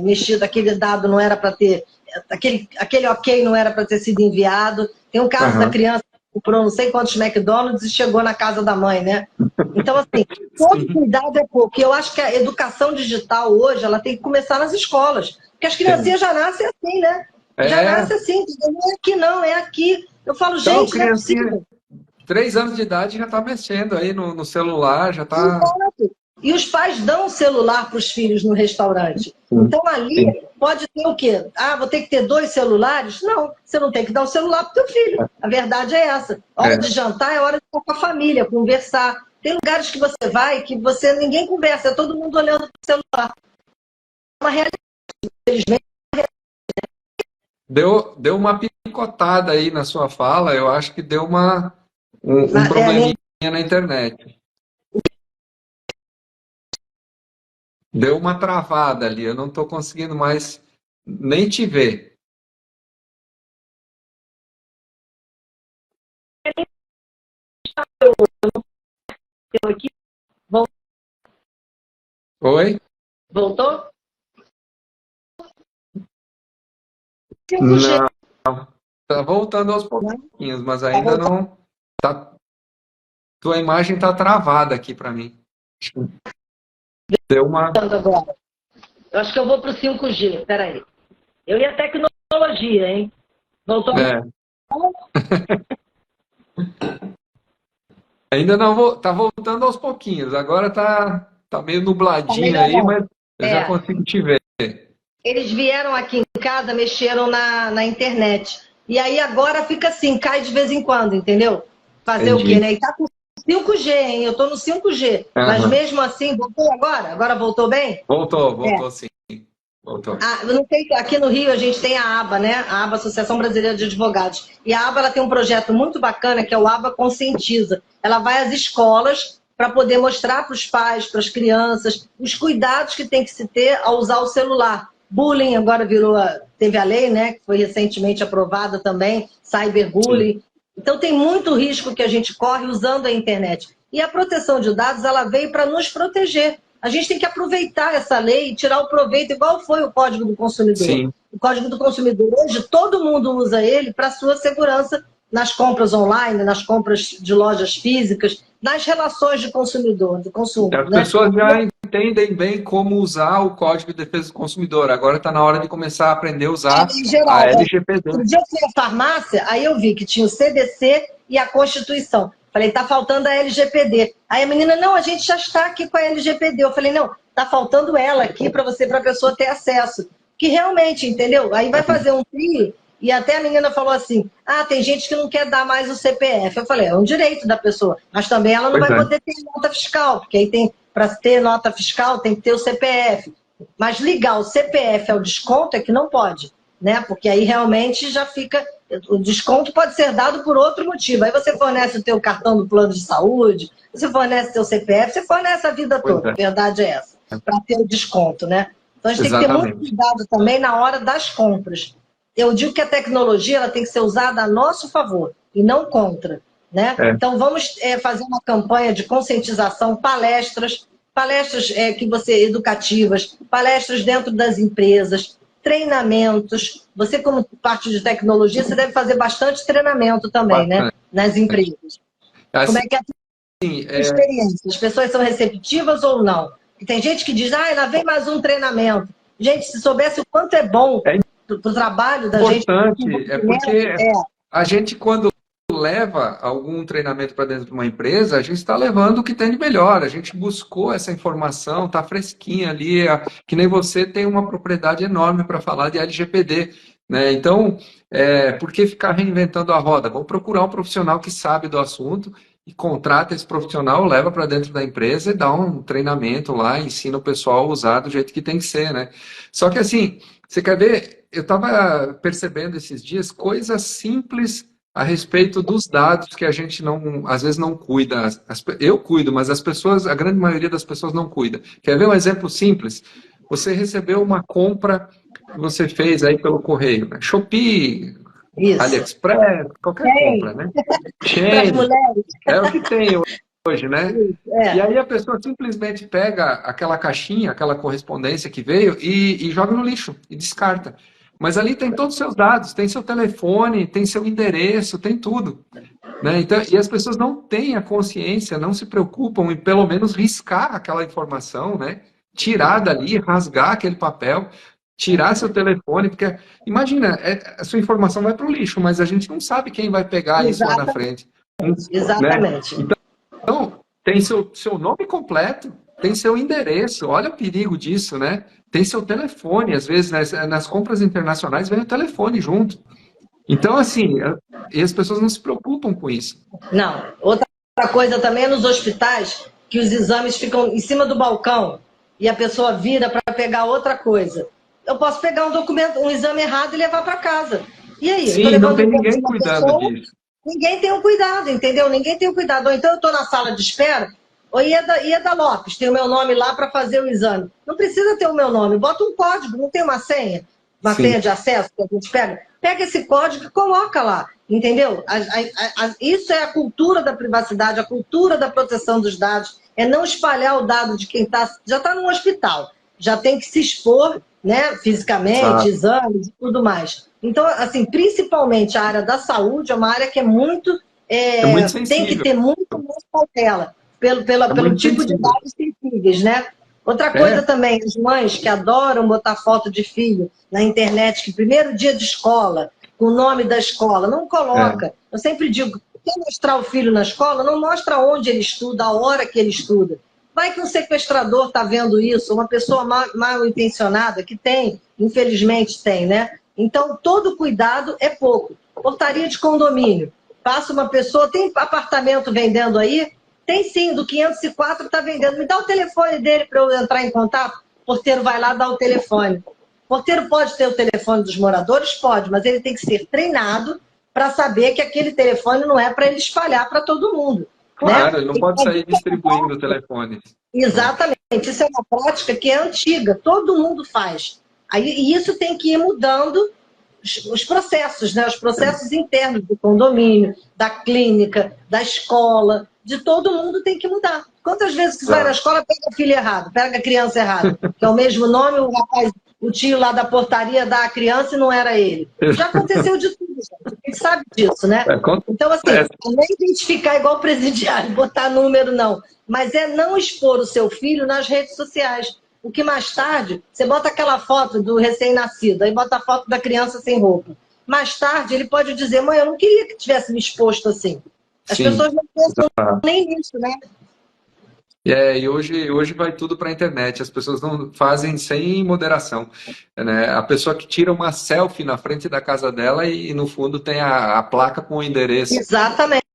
mexido, aquele dado não era para ter, aquele ok não era para ter sido enviado. Tem um caso da criança comprou não sei quantos McDonald's e chegou na casa da mãe, né? Então, assim, todo Sim, cuidado é pouco. E eu acho que a educação digital hoje, ela tem que começar nas escolas. Porque as sim. criancinhas já nascem assim, né? Já É, nascem assim. Não é aqui não, é aqui. Eu falo, então, gente, não é criancinha, possível. 3 anos de idade já está mexendo aí no celular, já está. Exato. E os pais dão o celular para os filhos no restaurante. Sim, Então ali sim. pode ter o quê? Ah, vou ter que ter 2 celulares? Não, você não tem que dar o celular para o teu filho. A verdade é essa. A hora de É. jantar é hora de estar com a família, conversar. Tem lugares que você vai que você ninguém conversa, é todo mundo olhando para o celular. É uma realidade, infelizmente. Deu uma picotada aí na sua fala, eu acho que deu um probleminha na internet. Deu uma travada ali, eu não estou conseguindo mais nem te ver. Aqui, Oi? voltou? 5G, Não, tá voltando aos né? pouquinhos, mas Tá ainda voltando não. Tá, tua imagem está travada aqui para mim. Deu uma. agora. Eu acho que eu vou para o 5G, peraí. Eu e a tecnologia, hein? Voltou? É, ainda não vou. Tá voltando aos pouquinhos. Agora tá meio Tá nubladinho aí, melhorando. mas eu já É, consigo te ver. eles vieram aqui em casa, mexeram na internet. E aí agora fica assim, cai de vez em quando, entendeu? Fazer o quê, Entendi. né? E tá com 5G, hein? Eu tô no 5G. Mas Aham. mesmo assim, voltou agora? Agora voltou bem? É. Voltou sim. Voltou. Ah, eu não sei, aqui no Rio a gente tem a ABA, né? A ABA, Associação Brasileira de Advogados. E a ABA ela tem um projeto muito bacana que é o ABA Conscientiza. Ela vai às escolas para poder mostrar para os pais, para as crianças, os cuidados que tem que se ter ao usar o celular. Bullying agora teve a lei, né? Que foi recentemente aprovada também, Sim. cyberbullying. Então tem muito risco que a gente corre usando a internet. E a proteção de dados ela veio para nos proteger. A gente tem que aproveitar essa lei e tirar o proveito, igual foi o Código do Consumidor. Sim. O Código do Consumidor, hoje, todo mundo usa ele para sua segurança nas compras online, nas compras de lojas físicas, nas relações de consumidor, de consumo, As né? pessoas já entendem bem como usar o Código de Defesa do Consumidor. Agora está na hora de começar a aprender a usar Em a geral, LGPD. outro dia eu fui à farmácia, aí eu vi que tinha o CDC e a Constituição. Falei, tá faltando a LGPD. Aí a menina, não, a gente já está aqui com a LGPD. Eu falei, não, tá faltando ela aqui para você, para a pessoa ter acesso. Que realmente, entendeu? Aí vai fazer um trio e até a menina falou assim, ah, tem gente que não quer dar mais o CPF. Eu falei, é um direito da pessoa, mas também ela não Pois vai é, poder ter nota fiscal, porque aí tem, para ter nota fiscal tem que ter o CPF. Mas ligar o CPF ao desconto é que não pode, né? Porque aí realmente já fica. O desconto pode ser dado por outro motivo. Aí você fornece o teu cartão do plano de saúde, você fornece o teu CPF, você fornece a vida pois toda. A é. verdade é essa, para ter o desconto, né? Então a gente tem que ter muito Exatamente. cuidado também na hora das compras. Eu digo que a tecnologia ela tem que ser usada a nosso favor e não contra, né? É. Então vamos fazer uma campanha de conscientização, palestras que você educativas, palestras dentro das empresas, treinamentos. Você, como parte de tecnologia, você deve fazer bastante treinamento também, né? Bastante. Nas empresas. Como Assim, é que é a tua experiência? As pessoas são receptivas ou não? E tem gente que diz, ah, lá vem mais um treinamento. Gente, se soubesse o quanto é bom é para o trabalho da gente, pro importante, é desenvolvimento, porque a gente, quando leva algum treinamento para dentro de uma empresa, a gente está levando o que tem de melhor. A gente buscou essa informação, está fresquinha ali. Que nem você tem uma propriedade enorme para falar de LGPD, né? Então, por que ficar reinventando a roda? Vamos procurar um profissional que sabe do assunto e contrata esse profissional, leva para dentro da empresa e dá um treinamento lá, ensina o pessoal a usar do jeito que tem que ser, né? Só que assim, você quer ver? Eu estava percebendo esses dias coisas simples a respeito dos dados que a gente não, às vezes não cuida. Eu cuido, mas as pessoas, a grande maioria das pessoas não cuida. Quer ver um exemplo simples? Você recebeu uma compra que você fez aí pelo correio, né? Shopee, isso. AliExpress, qualquer compra, Tem, né? para as Shein, mulheres. é o que tem hoje, né? E É. aí a pessoa simplesmente pega aquela caixinha, aquela correspondência que veio e joga no lixo e descarta. mas ali tem todos os seus dados, tem seu telefone, tem seu endereço, tem tudo. Né? Então, e as pessoas não têm a consciência, não se preocupam em pelo menos riscar aquela informação, né? Tirar dali, rasgar aquele papel, tirar seu telefone, porque imagina, a sua informação vai para o lixo, mas a gente não sabe quem vai pegar isso lá na frente. Né? Exatamente. Então, tem seu nome completo, tem seu endereço, olha o perigo disso, né? Tem seu telefone, às vezes nas compras internacionais vem o telefone junto. Então, assim, e as pessoas não se preocupam com isso. Não. Outra coisa também é nos hospitais, que os exames ficam em cima do balcão e a pessoa vira para pegar outra coisa. Eu posso pegar um documento, um exame errado e levar para casa. E aí? Sim, não tem ninguém cuidando disso. Ninguém tem um cuidado, entendeu? Ninguém tem um cuidado. Ou então eu estou na sala de espera, ou Ieda Lopes, tem o meu nome lá para fazer o exame. Não precisa ter o meu nome, bota um código, não tem uma senha? Uma senha de acesso que a gente pega? Pega esse código e coloca lá, entendeu? Isso é a cultura da privacidade, a cultura da proteção dos dados, é não espalhar o dado de quem já está no hospital, já tem que se expor, né, fisicamente, exames e tudo mais. Então, assim, principalmente a área da saúde é uma área que é muito tem que ter muito mais cautela pelo tipo de dados sensíveis, né? Outra coisa também, as mães que adoram botar foto de filho na internet, que primeiro dia de escola, com o nome da escola, não coloca. Eu sempre digo, quer mostrar o filho na escola, não mostra onde ele estuda, a hora que ele estuda. Vai que um sequestrador está vendo isso, uma pessoa mal intencionada, que tem, infelizmente tem, né? Então, todo cuidado é pouco. Portaria de condomínio. Passa uma pessoa, tem apartamento vendendo aí? Tem sim, do 504 está vendendo. Me dá o telefone dele para eu entrar em contato. O porteiro vai lá dar o telefone. O porteiro pode ter o telefone dos moradores? Pode, mas ele tem que ser treinado para saber que aquele telefone não é para ele espalhar para todo mundo. Claro, né? ele não pode sair distribuindo o telefone. Exatamente. Isso é uma prática que é antiga, todo mundo faz. E isso tem que ir mudando os processos, né? Os processos internos do condomínio, da clínica, da escola, de todo mundo tem que mudar. Quantas vezes você vai na escola, pega a filha errada, pega a criança errada, que é o mesmo nome, o rapaz, o tio lá da portaria dá a criança e não era ele. Já aconteceu de tudo, gente. A gente sabe disso, né? Então, assim, não é identificar igual o presidiário, botar número, não. Mas é não expor o seu filho nas redes sociais. O que mais tarde, você bota aquela foto do recém-nascido, aí bota a foto da criança sem roupa. Mais tarde, ele pode dizer, mãe, eu não queria que tivesse me exposto assim. As pessoas não pensam nem nisso, né? E hoje vai tudo para a internet, as pessoas não fazem sem moderação. Né? A pessoa que tira uma selfie na frente da casa dela e no fundo tem a placa com o endereço. Exatamente.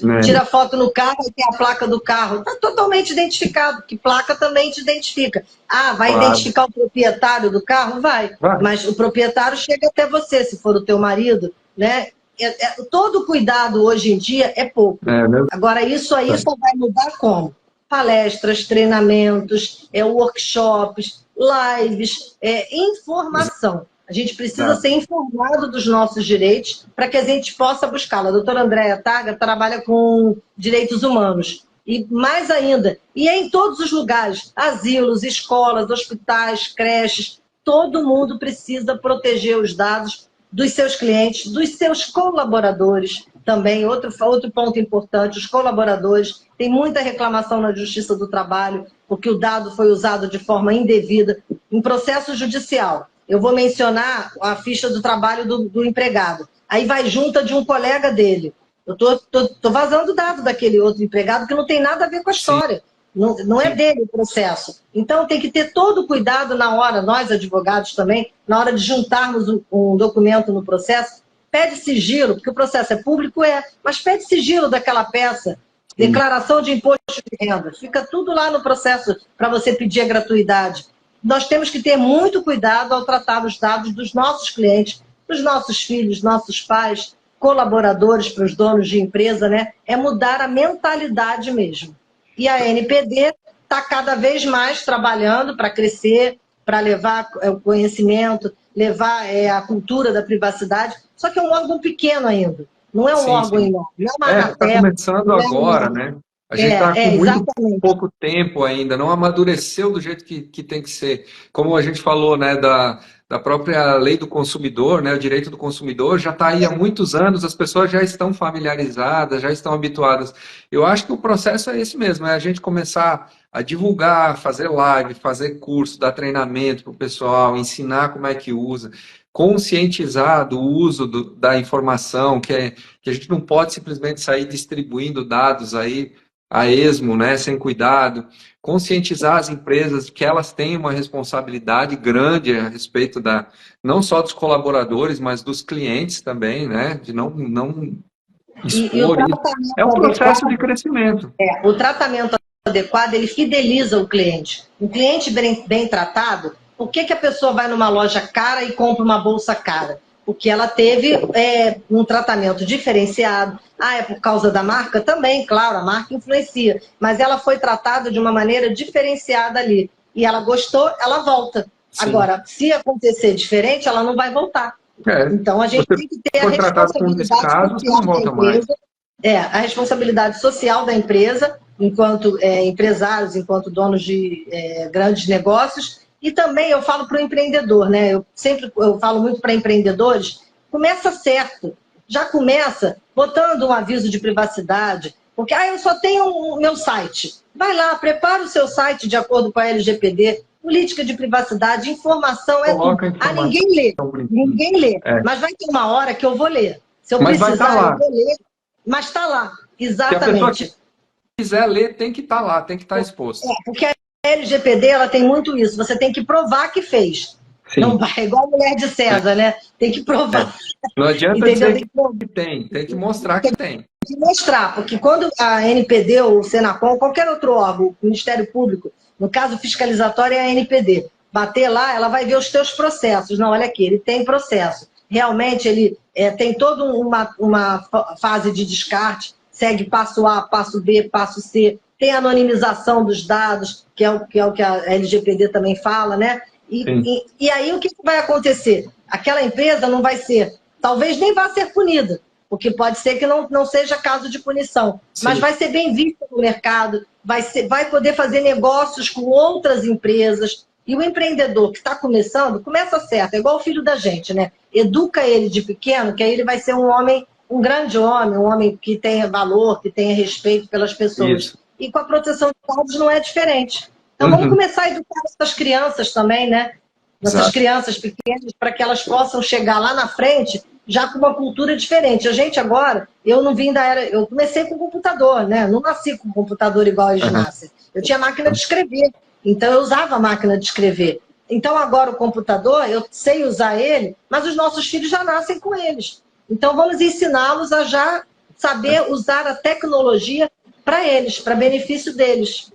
Né? Tira foto no carro e tem a placa do carro. Está totalmente identificado, que placa também te identifica. Ah, vai identificar o proprietário do carro? Vai. Mas o proprietário chega até você, se for o teu marido, né? Todo cuidado hoje em dia é pouco. Agora, isso aí só vai mudar como? Palestras, treinamentos, workshops, lives, informação. A gente precisa ser informado dos nossos direitos para que a gente possa buscá-la. A doutora Andréa Taga trabalha com direitos humanos. E mais ainda, e é em todos os lugares, asilos, escolas, hospitais, creches, todo mundo precisa proteger os dados dos seus clientes, dos seus colaboradores. Também, outro ponto importante, os colaboradores. Tem muita reclamação na Justiça do Trabalho, porque o dado foi usado de forma indevida. Em processo judicial, eu vou mencionar a ficha do trabalho do empregado. Aí vai junta de um colega dele. Eu tô vazando o dado daquele outro empregado que não tem nada a ver com a história. Não é dele o processo. Então tem que ter todo o cuidado na hora, nós advogados também, na hora de juntarmos um documento no processo, pede sigilo, porque o processo é público, mas pede sigilo daquela peça, declaração de imposto de renda, fica tudo lá no processo para você pedir a gratuidade. Nós temos que ter muito cuidado ao tratar os dados dos nossos clientes, dos nossos filhos, nossos pais, colaboradores, para os donos de empresa, né? É mudar a mentalidade mesmo. E a NPD está cada vez mais trabalhando para crescer, para levar o conhecimento, levar a cultura da privacidade, só que é um órgão pequeno ainda, não é um órgão enorme. Está começando agora, né? A gente está com muito pouco tempo ainda, não amadureceu do jeito que tem que ser. Como a gente falou, né, da da própria lei do consumidor, né, o direito do consumidor, já está aí há muitos anos, as pessoas já estão familiarizadas, já estão habituadas. Eu acho que o processo é esse mesmo, é a gente começar a divulgar, fazer live, fazer curso, dar treinamento para o pessoal, ensinar como é que usa, conscientizar do uso da informação, que a gente não pode simplesmente sair distribuindo dados aí a esmo, né, sem cuidado, conscientizar as empresas de que elas têm uma responsabilidade grande a respeito não só dos colaboradores, mas dos clientes também, né, de não expor isso. É um processo de crescimento. O tratamento adequado, ele fideliza o cliente. Um cliente bem tratado, por que a pessoa vai numa loja cara e compra uma bolsa cara? Porque ela teve um tratamento diferenciado. Ah, é por causa da marca? Também, claro, a marca influencia. Mas ela foi tratada de uma maneira diferenciada ali. E ela gostou, ela volta. Sim. Agora, se acontecer diferente, ela não vai voltar. Então, a gente tem que ter a responsabilidade social da empresa. A responsabilidade social da empresa, enquanto empresários, enquanto donos de grandes negócios. E também eu falo para o empreendedor, né? Eu falo muito para empreendedores, começa certo. Já começa botando um aviso de privacidade, porque eu só tenho o meu site. Vai lá, prepara o seu site de acordo com a LGPD, política de privacidade, informação é tudo. Ninguém lê. Ninguém lê. Mas vai ter uma hora que eu vou ler. Se eu precisar, eu vou ler. Mas está lá. Exatamente. Se a pessoa que quiser ler, tem que estar lá, tem que estar exposto. Porque a LGPD, ela tem muito isso. Você tem que provar que fez. Sim. Não vai, igual a mulher de César, né? Tem que provar. Não adianta dizer que tem que mostrar que tem. Tem que mostrar, porque quando a NPD ou o Senacom, qualquer outro órgão, o Ministério Público, no caso fiscalizatório é a NPD, bater lá, ela vai ver os teus processos. Não, olha aqui, ele tem processo. Realmente, ele tem toda uma fase de descarte, segue passo A, passo B, passo C, tem anonimização dos dados, que é o que a LGPD também fala, né? E aí o que vai acontecer? Aquela empresa não vai ser, talvez nem vá ser punida, porque pode ser que não seja caso de punição, mas vai ser bem vista no mercado, vai poder fazer negócios com outras empresas. E o empreendedor que está começando, começa certo, é igual o filho da gente, né? Educa ele de pequeno, que aí ele vai ser um grande homem, um homem que tenha valor, que tenha respeito pelas pessoas. Isso. E com a proteção de dados não é diferente. Então vamos começar a educar essas crianças também, né? Essas crianças pequenas, para que elas possam chegar lá na frente já com uma cultura diferente. A gente agora, eu não vim da era... Eu comecei com computador, né? Não nasci com computador igual a ginástica. Eu tinha máquina de escrever. Então, eu usava a máquina de escrever. Então, agora o computador, eu sei usar ele, mas os nossos filhos já nascem com eles. Então, vamos ensiná-los a já saber usar a tecnologia para eles, para benefício deles.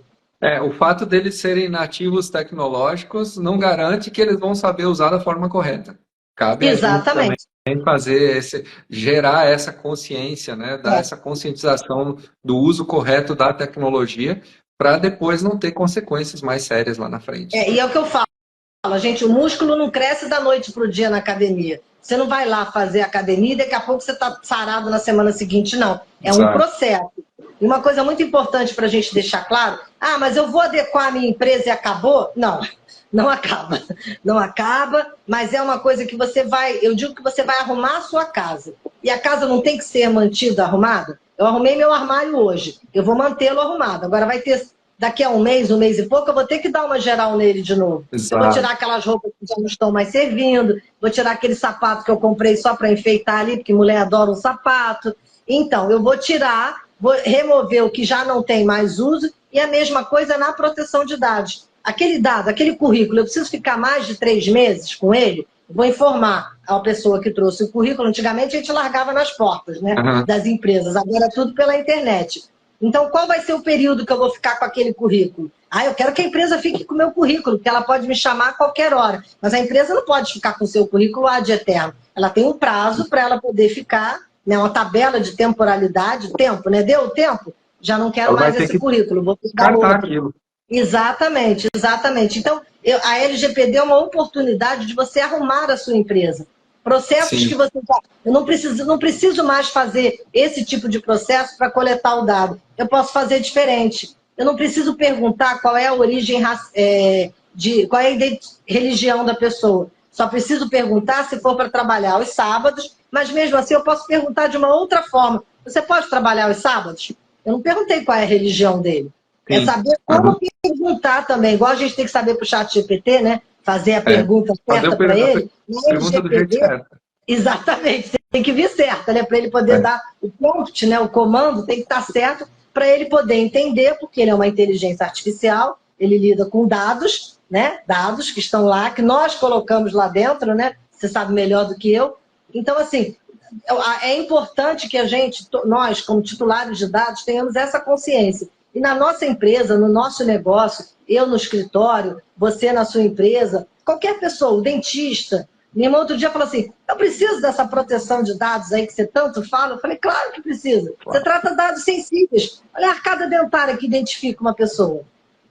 O fato deles serem nativos tecnológicos não garante que eles vão saber usar da forma correta. Cabe a gente também gerar essa consciência, né? Dar essa conscientização do uso correto da tecnologia, para depois não ter consequências mais sérias lá na frente. E é o que eu falo, gente, o músculo não cresce da noite para o dia na academia. Você não vai lá fazer academia e daqui a pouco você está sarado na semana seguinte, não. É um processo. E uma coisa muito importante para a gente deixar claro, mas eu vou adequar a minha empresa e acabou? Não, não acaba. Não acaba, mas é uma coisa que você vai, eu digo que você vai arrumar a sua casa. E a casa não tem que ser mantida, arrumada? Eu arrumei meu armário hoje, eu vou mantê-lo arrumado. Agora vai ter, daqui a um mês e pouco, eu vou ter que dar uma geral nele de novo. Exato. Eu vou tirar aquelas roupas que já não estão mais servindo, vou tirar aquele sapato que eu comprei só para enfeitar ali, porque mulher adora um sapato. Então, eu vou tirar, vou remover o que já não tem mais uso, e a mesma coisa na proteção de dados. Aquele dado, aquele currículo, eu preciso ficar mais de 3 meses com ele? Vou informar a pessoa que trouxe o currículo. Antigamente a gente largava nas portas, né, das empresas, agora é tudo pela internet. Então, qual vai ser o período que eu vou ficar com aquele currículo? Eu quero que a empresa fique com o meu currículo, porque ela pode me chamar a qualquer hora. Mas a empresa não pode ficar com o seu currículo ad eterno. Ela tem um prazo para ela poder ficar, né, uma tabela de temporalidade, tempo, né? Deu o tempo? Já não quero mais esse currículo, vou pegar outro. Aquilo. Exatamente, exatamente. Então, a LGPD é uma oportunidade de você arrumar a sua empresa. Processos que você já... Eu não preciso mais fazer esse tipo de processo para coletar o dado. Eu posso fazer diferente. Eu não preciso perguntar qual é a origem, qual é a religião da pessoa. Só preciso perguntar se for para trabalhar aos sábados, mas mesmo assim eu posso perguntar de uma outra forma. Você pode trabalhar aos sábados? Eu não perguntei qual é a religião dele. É Sim. saber como perguntar também. Igual a gente tem que saber para o ChatGPT, né? Fazer a pergunta Fazer certa para ele. a pergunta do jeito certo. Exatamente, tem que vir certa, né? Para ele poder dar o prompt, né? O comando tem que estar certo para ele poder entender, porque ele é uma inteligência artificial, ele lida com dados, né? Dados que estão lá, que nós colocamos lá dentro, né? Você sabe melhor do que eu. Então, assim, é importante que a gente, nós, como titulares de dados, tenhamos essa consciência. E na nossa empresa, no nosso negócio, eu no escritório, você na sua empresa, qualquer pessoa, o dentista. Minha irmã outro dia falou assim, eu preciso dessa proteção de dados aí que você tanto fala. Eu falei, claro que precisa. Você trata dados sensíveis. Olha a arcada dentária que identifica uma pessoa.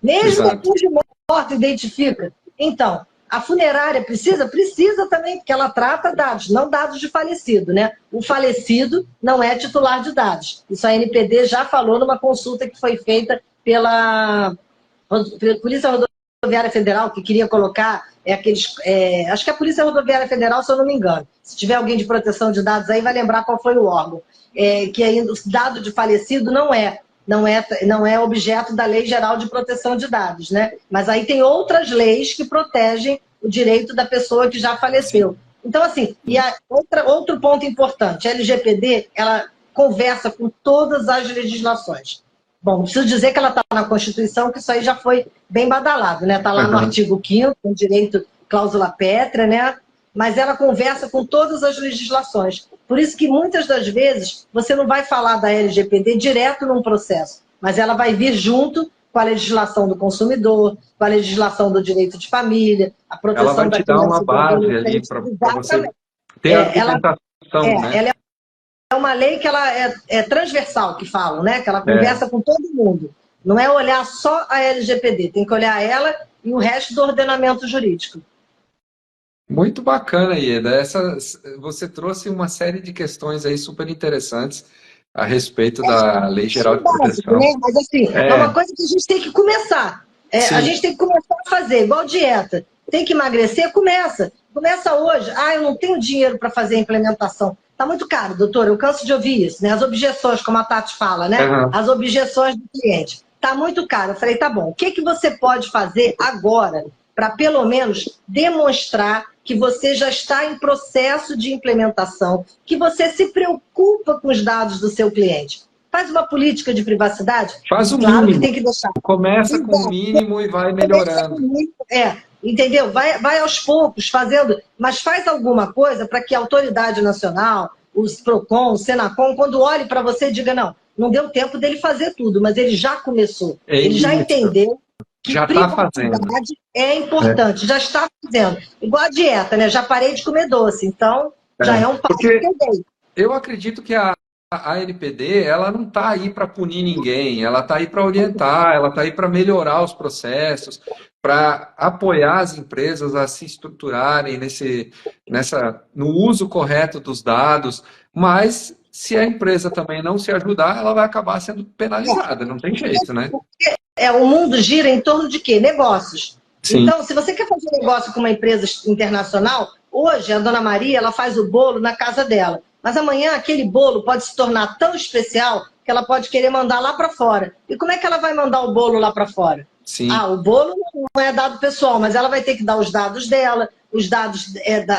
Mesmo depois de morto, identifica. Então, a funerária precisa? Precisa também, porque ela trata dados, não dados de falecido, né? O falecido não é titular de dados. Isso a NPD já falou numa consulta que foi feita pela Polícia Rodoviária Federal, que queria colocar acho que é a Polícia Rodoviária Federal, se eu não me engano. Se tiver alguém de proteção de dados aí, vai lembrar qual foi o órgão. Que ainda o dado de falecido não é objeto da Lei Geral de Proteção de Dados, né? Mas aí tem outras leis que protegem o direito da pessoa que já faleceu. Então, assim, outro ponto importante, a LGPD, ela conversa com todas as legislações. Bom, preciso dizer que ela está na Constituição, que isso aí já foi bem badalado, né? Está lá no artigo 5º, com direito cláusula pétrea, né? Mas ela conversa com todas as legislações. Por isso que muitas das vezes você não vai falar da LGPD direto num processo, mas ela vai vir junto com a legislação do consumidor, com a legislação do direito de família, a proteção da criança. Ela vai te dar uma base ali para você ter a argumentação, né? Ela é uma lei que ela é transversal, que falam, né? Que ela conversa com todo mundo. Não é olhar só a LGPD, tem que olhar ela e o resto do ordenamento jurídico. Muito bacana, Ieda. Você trouxe uma série de questões aí super interessantes a respeito da Lei Geral de Proteção. Né? Mas assim, é uma coisa que a gente tem que começar. A gente tem que começar a fazer, igual dieta. Tem que emagrecer? Começa. Começa hoje. Eu não tenho dinheiro para fazer a implementação. Está muito caro, doutor. Eu canso de ouvir isso, né? As objeções, como a Tati fala, né? As objeções do cliente. Está muito caro. Eu falei, tá bom. O que você pode fazer agora para, pelo menos, demonstrar que você já está em processo de implementação, que você se preocupa com os dados do seu cliente? Faz uma política de privacidade? Faz o claro mínimo. Que tem que deixar. Começa com o mínimo e vai melhorando. Entendeu? Vai aos poucos fazendo, mas faz alguma coisa para que a autoridade nacional, os PROCON, o SENACOM, quando olhe para você, diga, não deu tempo dele fazer tudo, mas ele já começou. Ele já entendeu que já privacidade é importante, já está fazendo. Igual a dieta, né? Já parei de comer doce, então já é um passo que eu dei. Eu acredito que a NPD, ela não está aí para punir ninguém, ela está aí para orientar, ela está aí para melhorar os processos, para apoiar as empresas a se estruturarem no uso correto dos dados, mas se a empresa também não se ajudar, ela vai acabar sendo penalizada, não tem jeito, né? O mundo gira em torno de quê? Negócios. Sim. Então, se você quer fazer negócio com uma empresa internacional, hoje a Dona Maria ela faz o bolo na casa dela. Mas amanhã aquele bolo pode se tornar tão especial que ela pode querer mandar lá para fora. E como é que ela vai mandar o bolo lá para fora? Sim. O bolo não é dado pessoal, mas ela vai ter que dar os dados dela, os dados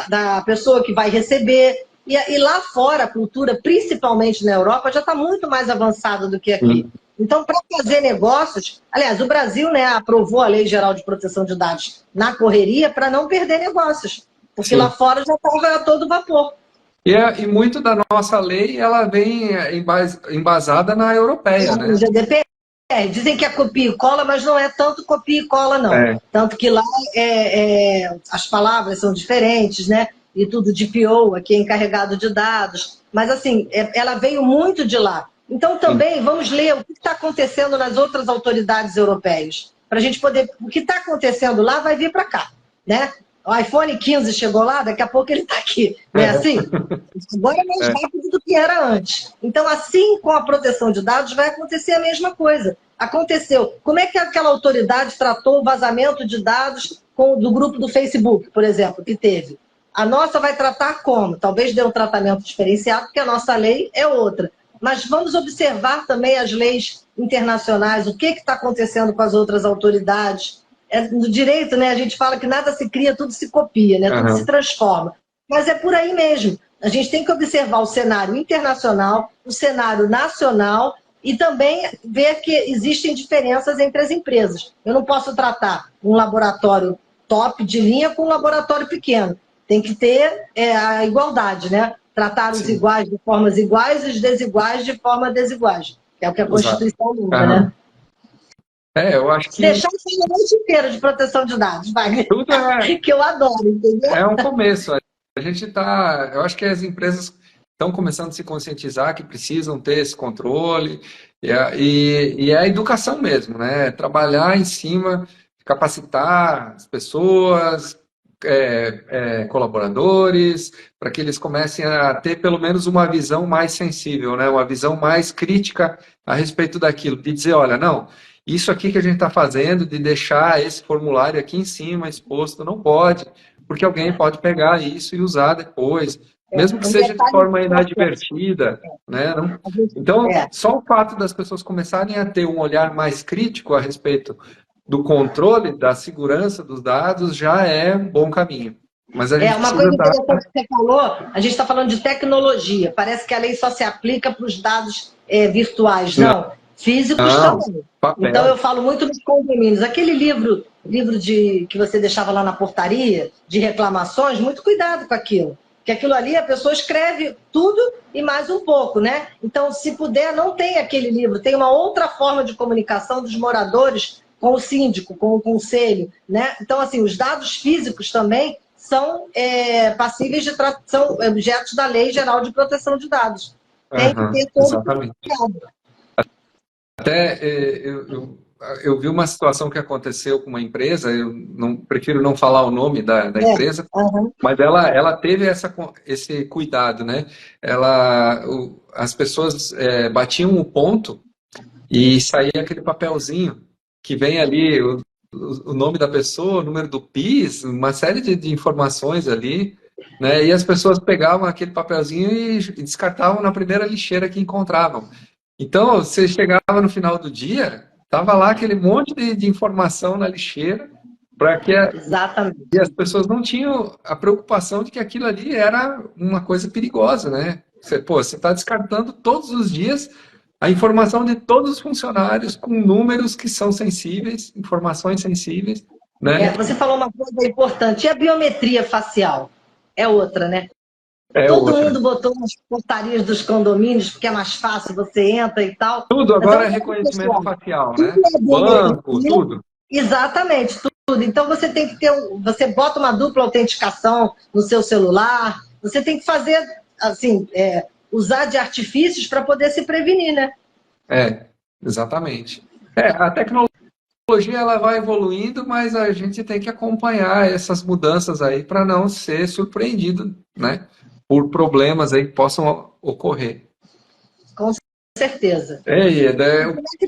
da pessoa que vai receber. E lá fora, a cultura, principalmente na Europa, já está muito mais avançada do que aqui. Sim. Então, para fazer negócios... Aliás, o Brasil, né, aprovou a Lei Geral de Proteção de Dados na correria para não perder negócios. Porque lá fora já estava a todo vapor. E muito da nossa lei, ela vem embasada na europeia, né? GDPR. Dizem que é copia e cola, mas não é tanto copia e cola, não. Tanto que lá as palavras são diferentes, né? E tudo de PO, aqui é encarregado de dados. Mas, assim, ela veio muito de lá. Então, também, vamos ler o que está acontecendo nas outras autoridades europeias. Para a gente poder... O que está acontecendo lá vai vir para cá, né? O iPhone 15 chegou lá, daqui a pouco ele está aqui. Não é assim? Agora é mais rápido do que era antes. Então, assim, com a proteção de dados, vai acontecer a mesma coisa. Aconteceu. Como é que aquela autoridade tratou o vazamento de dados do grupo do Facebook, por exemplo, que teve. A nossa vai tratar como? Talvez dê um tratamento diferenciado, porque a nossa lei é outra. Mas vamos observar também as leis internacionais, o que está acontecendo com as outras autoridades. No direito, né, a gente fala que nada se cria, tudo se copia, né, tudo se transforma. Mas é por aí mesmo. A gente tem que observar o cenário internacional, o cenário nacional e também ver que existem diferenças entre as empresas. Eu não posso tratar um laboratório top de linha com um laboratório pequeno. Tem que ter a igualdade, né? Tratar os iguais de formas iguais e os desiguais de forma desiguais. É o que a Constituição manda, né? Eu acho que... Deixar o noite inteiro de proteção de dados, vai. Tudo que eu adoro, entendeu? É um começo. A gente está... Eu acho que as empresas estão começando a se conscientizar que precisam ter esse controle e é a educação mesmo, né? Trabalhar em cima, capacitar as pessoas, colaboradores, para que eles comecem a ter pelo menos uma visão mais sensível, né? Uma visão mais crítica a respeito daquilo, de dizer, olha, não, isso aqui que a gente está fazendo, de deixar esse formulário aqui em cima exposto, não pode, porque alguém pode pegar isso e usar depois, mesmo que seja de forma inadvertida, né? Então, só o fato das pessoas começarem a ter um olhar mais crítico a respeito do controle, da segurança dos dados, já é um bom caminho. Mas a gente uma coisa interessante que você falou, a gente está falando de tecnologia, parece que a lei só se aplica para os dados virtuais, não. Físicos também. Papel. Então eu falo muito dos condomínios. Aquele livro que você deixava lá na portaria, de reclamações, muito cuidado com aquilo. Porque aquilo ali a pessoa escreve tudo e mais um pouco, né? Então, se puder, não tem aquele livro, tem uma outra forma de comunicação dos moradores com o síndico, com o conselho, né? Então, assim, os dados físicos também são passíveis de são objetos da Lei Geral de Proteção de Dados. Tem que ter todo exatamente. Até eu vi uma situação que aconteceu com uma empresa, eu prefiro não falar o nome da empresa, mas ela teve esse cuidado, né? As pessoas batiam o ponto e saía aquele papelzinho que vem ali o nome da pessoa, o número do PIS, uma série de informações ali, né? E as pessoas pegavam aquele papelzinho e descartavam na primeira lixeira que encontravam. Então, você chegava no final do dia, estava lá aquele monte de informação na lixeira, para que e as pessoas não tinham a preocupação de que aquilo ali era uma coisa perigosa, né? Você está descartando todos os dias a informação de todos os funcionários com números que são sensíveis, informações sensíveis, né? Você falou uma coisa importante, e a biometria facial? É outra, né? Todo mundo botou nas portarias dos condomínios, porque é mais fácil, você entra e tal. Tudo agora é reconhecimento facial, né? Banco, tudo. Exatamente, tudo. Então você tem que ter, você bota uma dupla autenticação no seu celular, você tem que fazer, assim, usar de artifícios para poder se prevenir, né? Exatamente. A tecnologia ela vai evoluindo, mas a gente tem que acompanhar essas mudanças aí para não ser surpreendido, né? Por problemas aí que possam ocorrer. Com certeza.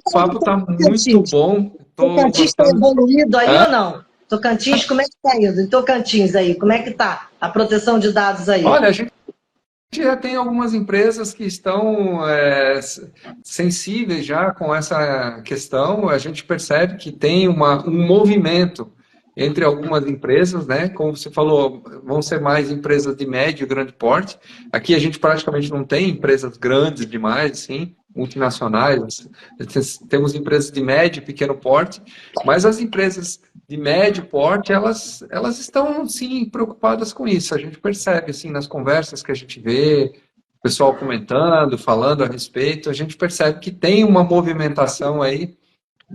O papo está muito bom. Tocantins está evoluído aí ou não? Tocantins, como é que está indo? Em Tocantins aí, como é que está a proteção de dados aí? Olha, a gente já tem algumas empresas que estão sensíveis já com essa questão. A gente percebe que tem um movimento entre algumas empresas, né? Como você falou, vão ser mais empresas de médio e grande porte. Aqui a gente praticamente não tem empresas grandes demais, sim, multinacionais. Temos empresas de médio e pequeno porte, mas as empresas de médio porte, elas estão, sim, preocupadas com isso. A gente percebe, assim, nas conversas que a gente vê, o pessoal comentando, falando a respeito, a gente percebe que tem uma movimentação aí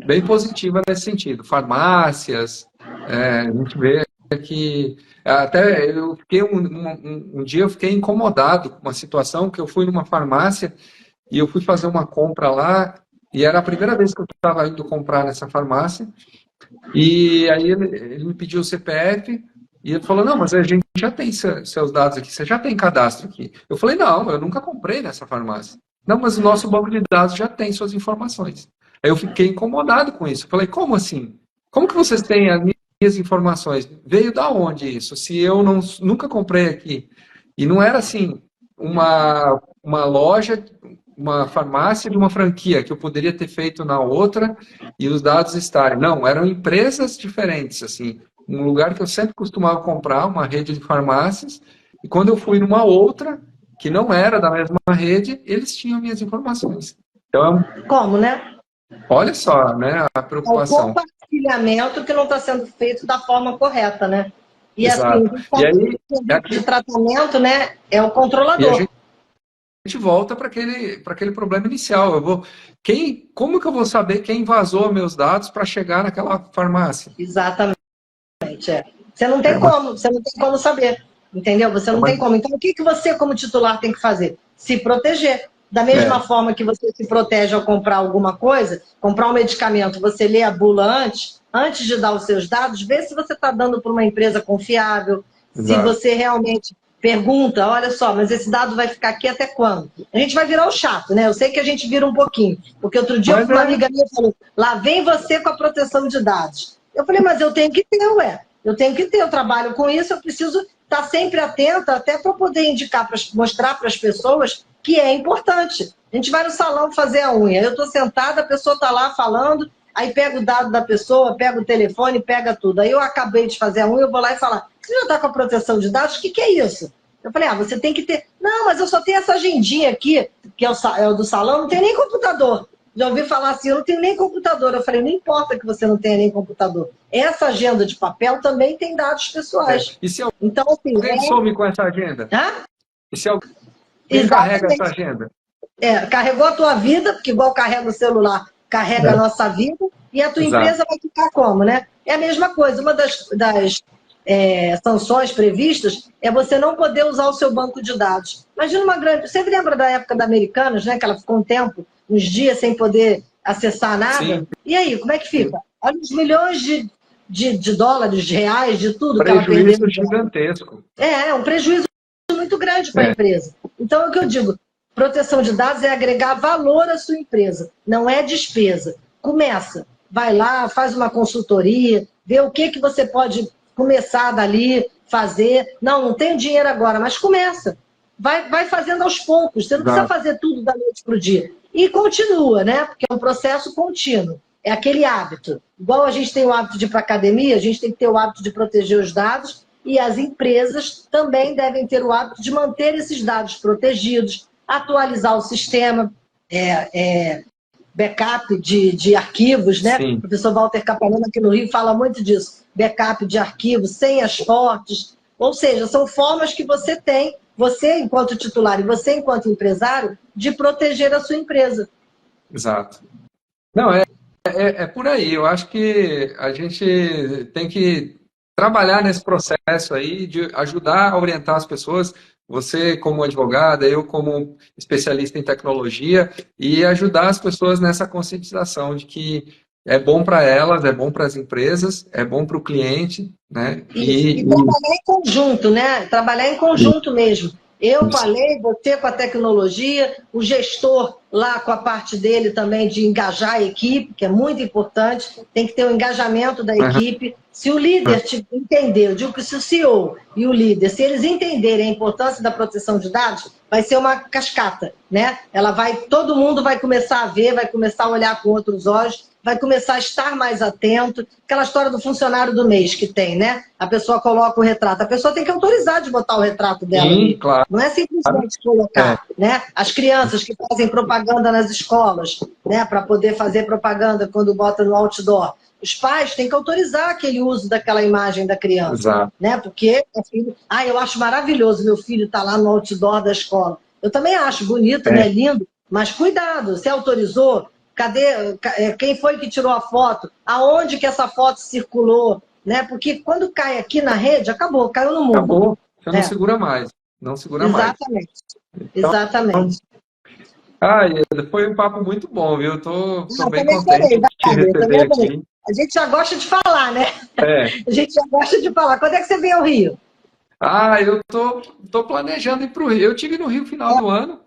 bem positiva nesse sentido. Farmácias, a gente vê que... Até eu fiquei um dia eu fiquei incomodado com uma situação que eu fui numa farmácia e eu fui fazer uma compra lá e era a primeira vez que eu estava indo comprar nessa farmácia e aí ele me pediu o CPF e ele falou, não, mas a gente já tem seus dados aqui, você já tem cadastro aqui. Eu falei, não, eu nunca comprei nessa farmácia. Não, mas o nosso banco de dados já tem suas informações. Aí eu fiquei incomodado com isso. Eu falei, como assim? Como que vocês têm minhas informações. Veio da onde isso? Se eu nunca comprei aqui. E não era assim, uma loja, uma farmácia de uma franquia que eu poderia ter feito na outra e os dados estarem. Não, eram empresas diferentes, assim. Um lugar que eu sempre costumava comprar, uma rede de farmácias, e quando eu fui numa outra, que não era da mesma rede, eles tinham minhas informações. Então, Como, né? olha só, né, a É o preocupação. compartilhamento que não está sendo feito da forma correta, né? E assim, Exato. E aí, o de tratamento, né, é o e a controlador. gente volta para aquele problema inicial. Como que eu vou saber quem vazou meus dados para chegar naquela farmácia? Exatamente. É. É uma, Você não tem como saber, entendeu? Você é não uma, tem como. Então, o que que você, como titular, tem que fazer? Se proteger. Da mesma é, forma que você se protege ao comprar alguma coisa, comprar um medicamento, você lê a bula antes de dar os seus dados, vê se você está dando para uma empresa confiável, se exato. você realmente pergunta, olha só, mas esse dado vai ficar aqui até quando? A gente vai virar o chato, né? Eu sei que a gente vira um pouquinho, porque outro dia Mas uma amiga minha falou, lá vem você com a proteção de dados. Eu falei, mas eu tenho que ter, ué. Eu tenho que ter, eu trabalho com isso, eu preciso estar sempre atenta, até para poder indicar, mostrar para as pessoas que é importante. A gente vai no salão fazer a unha, eu estou sentada, a pessoa está lá falando, aí pega o dado da pessoa, pega o telefone, pega tudo. Aí eu acabei de fazer a unha, eu vou lá e falar, você já está com a proteção de dados? O que é isso? Eu falei, você tem que ter... Não, mas eu só tenho essa agendinha aqui, que é o do salão, não tem nem computador. Já ouvi falar assim, eu não tenho nem computador. Eu falei, não importa que você não tenha nem computador. Essa agenda de papel também tem dados pessoais. E se Então, assim, alguém some com essa agenda? Hã? E se alguém carrega essa Exatamente. agenda? Carregou a tua vida, porque igual carrega o celular, carrega a É. nossa vida, e a tua Exato. empresa vai ficar como, né? É a mesma coisa. Uma das sanções previstas é você não poder usar o seu banco de dados. Imagina uma grande... Você lembra da época da Americanas, né? Que ela ficou um tempo, uns dias, sem poder acessar nada? Sim, E aí, como é que sim. fica? Olha os milhões de dólares, de reais, de tudo que ela perdeu. Prejuízo gigantesco. É um prejuízo muito grande para a É, empresa. Então, é o que eu digo, proteção de dados é agregar valor à sua empresa, não é despesa. Começa, vai lá, faz uma consultoria, vê o que você pode começar dali, fazer. Não tenho dinheiro agora, mas começa. Vai fazendo aos poucos, você não precisa exato. fazer tudo da noite para o dia. E continua, né? Porque é um processo contínuo. É aquele hábito. Igual a gente tem o hábito de ir para a academia, a gente tem que ter o hábito de proteger os dados e as empresas também devem ter o hábito de manter esses dados protegidos, atualizar o sistema, backup de arquivos, né? Sim. O professor Walter Capanema aqui no Rio fala muito disso, backup de arquivos, senhas fortes, ou seja, são formas que você tem, você enquanto titular e você enquanto empresário, de proteger a sua empresa. Exato. Não, é por aí. Eu acho que a gente tem que trabalhar nesse processo aí de ajudar a orientar as pessoas, você como advogada, eu como especialista em tecnologia, e ajudar as pessoas nessa conscientização de que é bom para elas, é bom para as empresas, é bom para o cliente, né? Isso. E trabalhar em conjunto, né? Trabalhar em conjunto mesmo. Eu com a lei, você com a tecnologia, o gestor lá com a parte dele também de engajar a equipe, que é muito importante, tem que ter o engajamento da equipe. Se o líder entender, eu digo que se o CEO e o líder, se eles entenderem a importância da proteção de dados, vai ser uma cascata, né? Todo mundo vai começar a ver, vai começar a olhar com outros olhos, vai começar a estar mais atento. Aquela história do funcionário do mês que tem, né? A pessoa coloca o retrato. A pessoa tem que autorizar de botar o retrato dela Sim, ali. claro. Não é simplesmente colocar, né? As crianças que fazem propaganda nas escolas, né? Para poder fazer propaganda quando bota no outdoor. Os pais têm que autorizar aquele uso daquela imagem da criança, Exato. né? Porque eu acho maravilhoso meu filho estar lá no outdoor da escola. Eu também acho bonito, né? Lindo, mas cuidado, você autorizou? Cadê? Quem foi que tirou a foto? Aonde que essa foto circulou? Né? Porque quando cai aqui na rede, acabou, caiu no mundo. Acabou, você não segura mais. Não segura mais. Exatamente. Exatamente. Foi um papo muito bom, viu? Tô bem Também contente adorei, de te Wagner, também receber adorei. aqui. A gente já gosta de falar, né? É. A gente já gosta de falar. Quando é que você vem ao Rio? Eu tô planejando ir para o Rio. Eu tive no Rio no final do ano.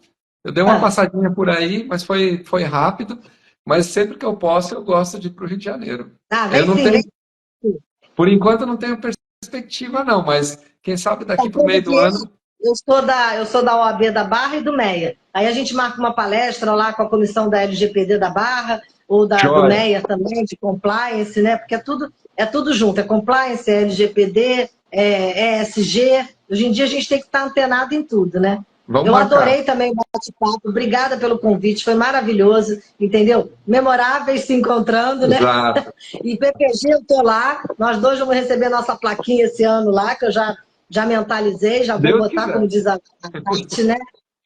Eu dei uma passadinha por aí, mas foi rápido. Mas sempre que eu posso, eu gosto de ir para o Rio de Janeiro. Vem Eu não sim, tenho, vem sim. Por enquanto eu não tenho perspectiva não, mas quem sabe daqui para o meio do ano... Eu sou da OAB da Barra e do MEA. Aí a gente marca uma palestra lá com a comissão da LGPD da Barra, ou do MEA também, de compliance, né? Porque é tudo junto, é compliance, é LGPD, é ESG. Hoje em dia a gente tem que estar antenado em tudo, né? Eu adorei também o bate-papo, obrigada pelo convite, foi maravilhoso, entendeu? Memoráveis se encontrando, né? Exato. E PPG eu tô lá, nós dois vamos receber nossa plaquinha esse ano lá, que eu já mentalizei, já vou botar, como diz a parte, né?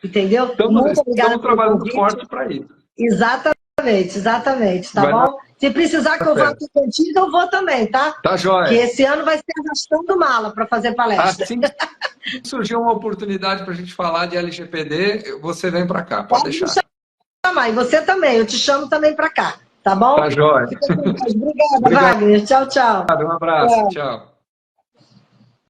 Entendeu? Muito obrigada. Estamos trabalhando forte para isso. Exatamente, tá bom? Se precisar que eu vá aqui contigo, eu vou também, tá? Tá jóia. Porque esse ano vai ser arrastando mala para fazer palestra. Assim que surgiu uma oportunidade para a gente falar de LGPD, você vem para cá, pode deixar. Me chamar, e você também, eu te chamo também para cá, tá bom? Tá jóia. Obrigada, Wagner. Tchau, tchau. Um abraço, tchau.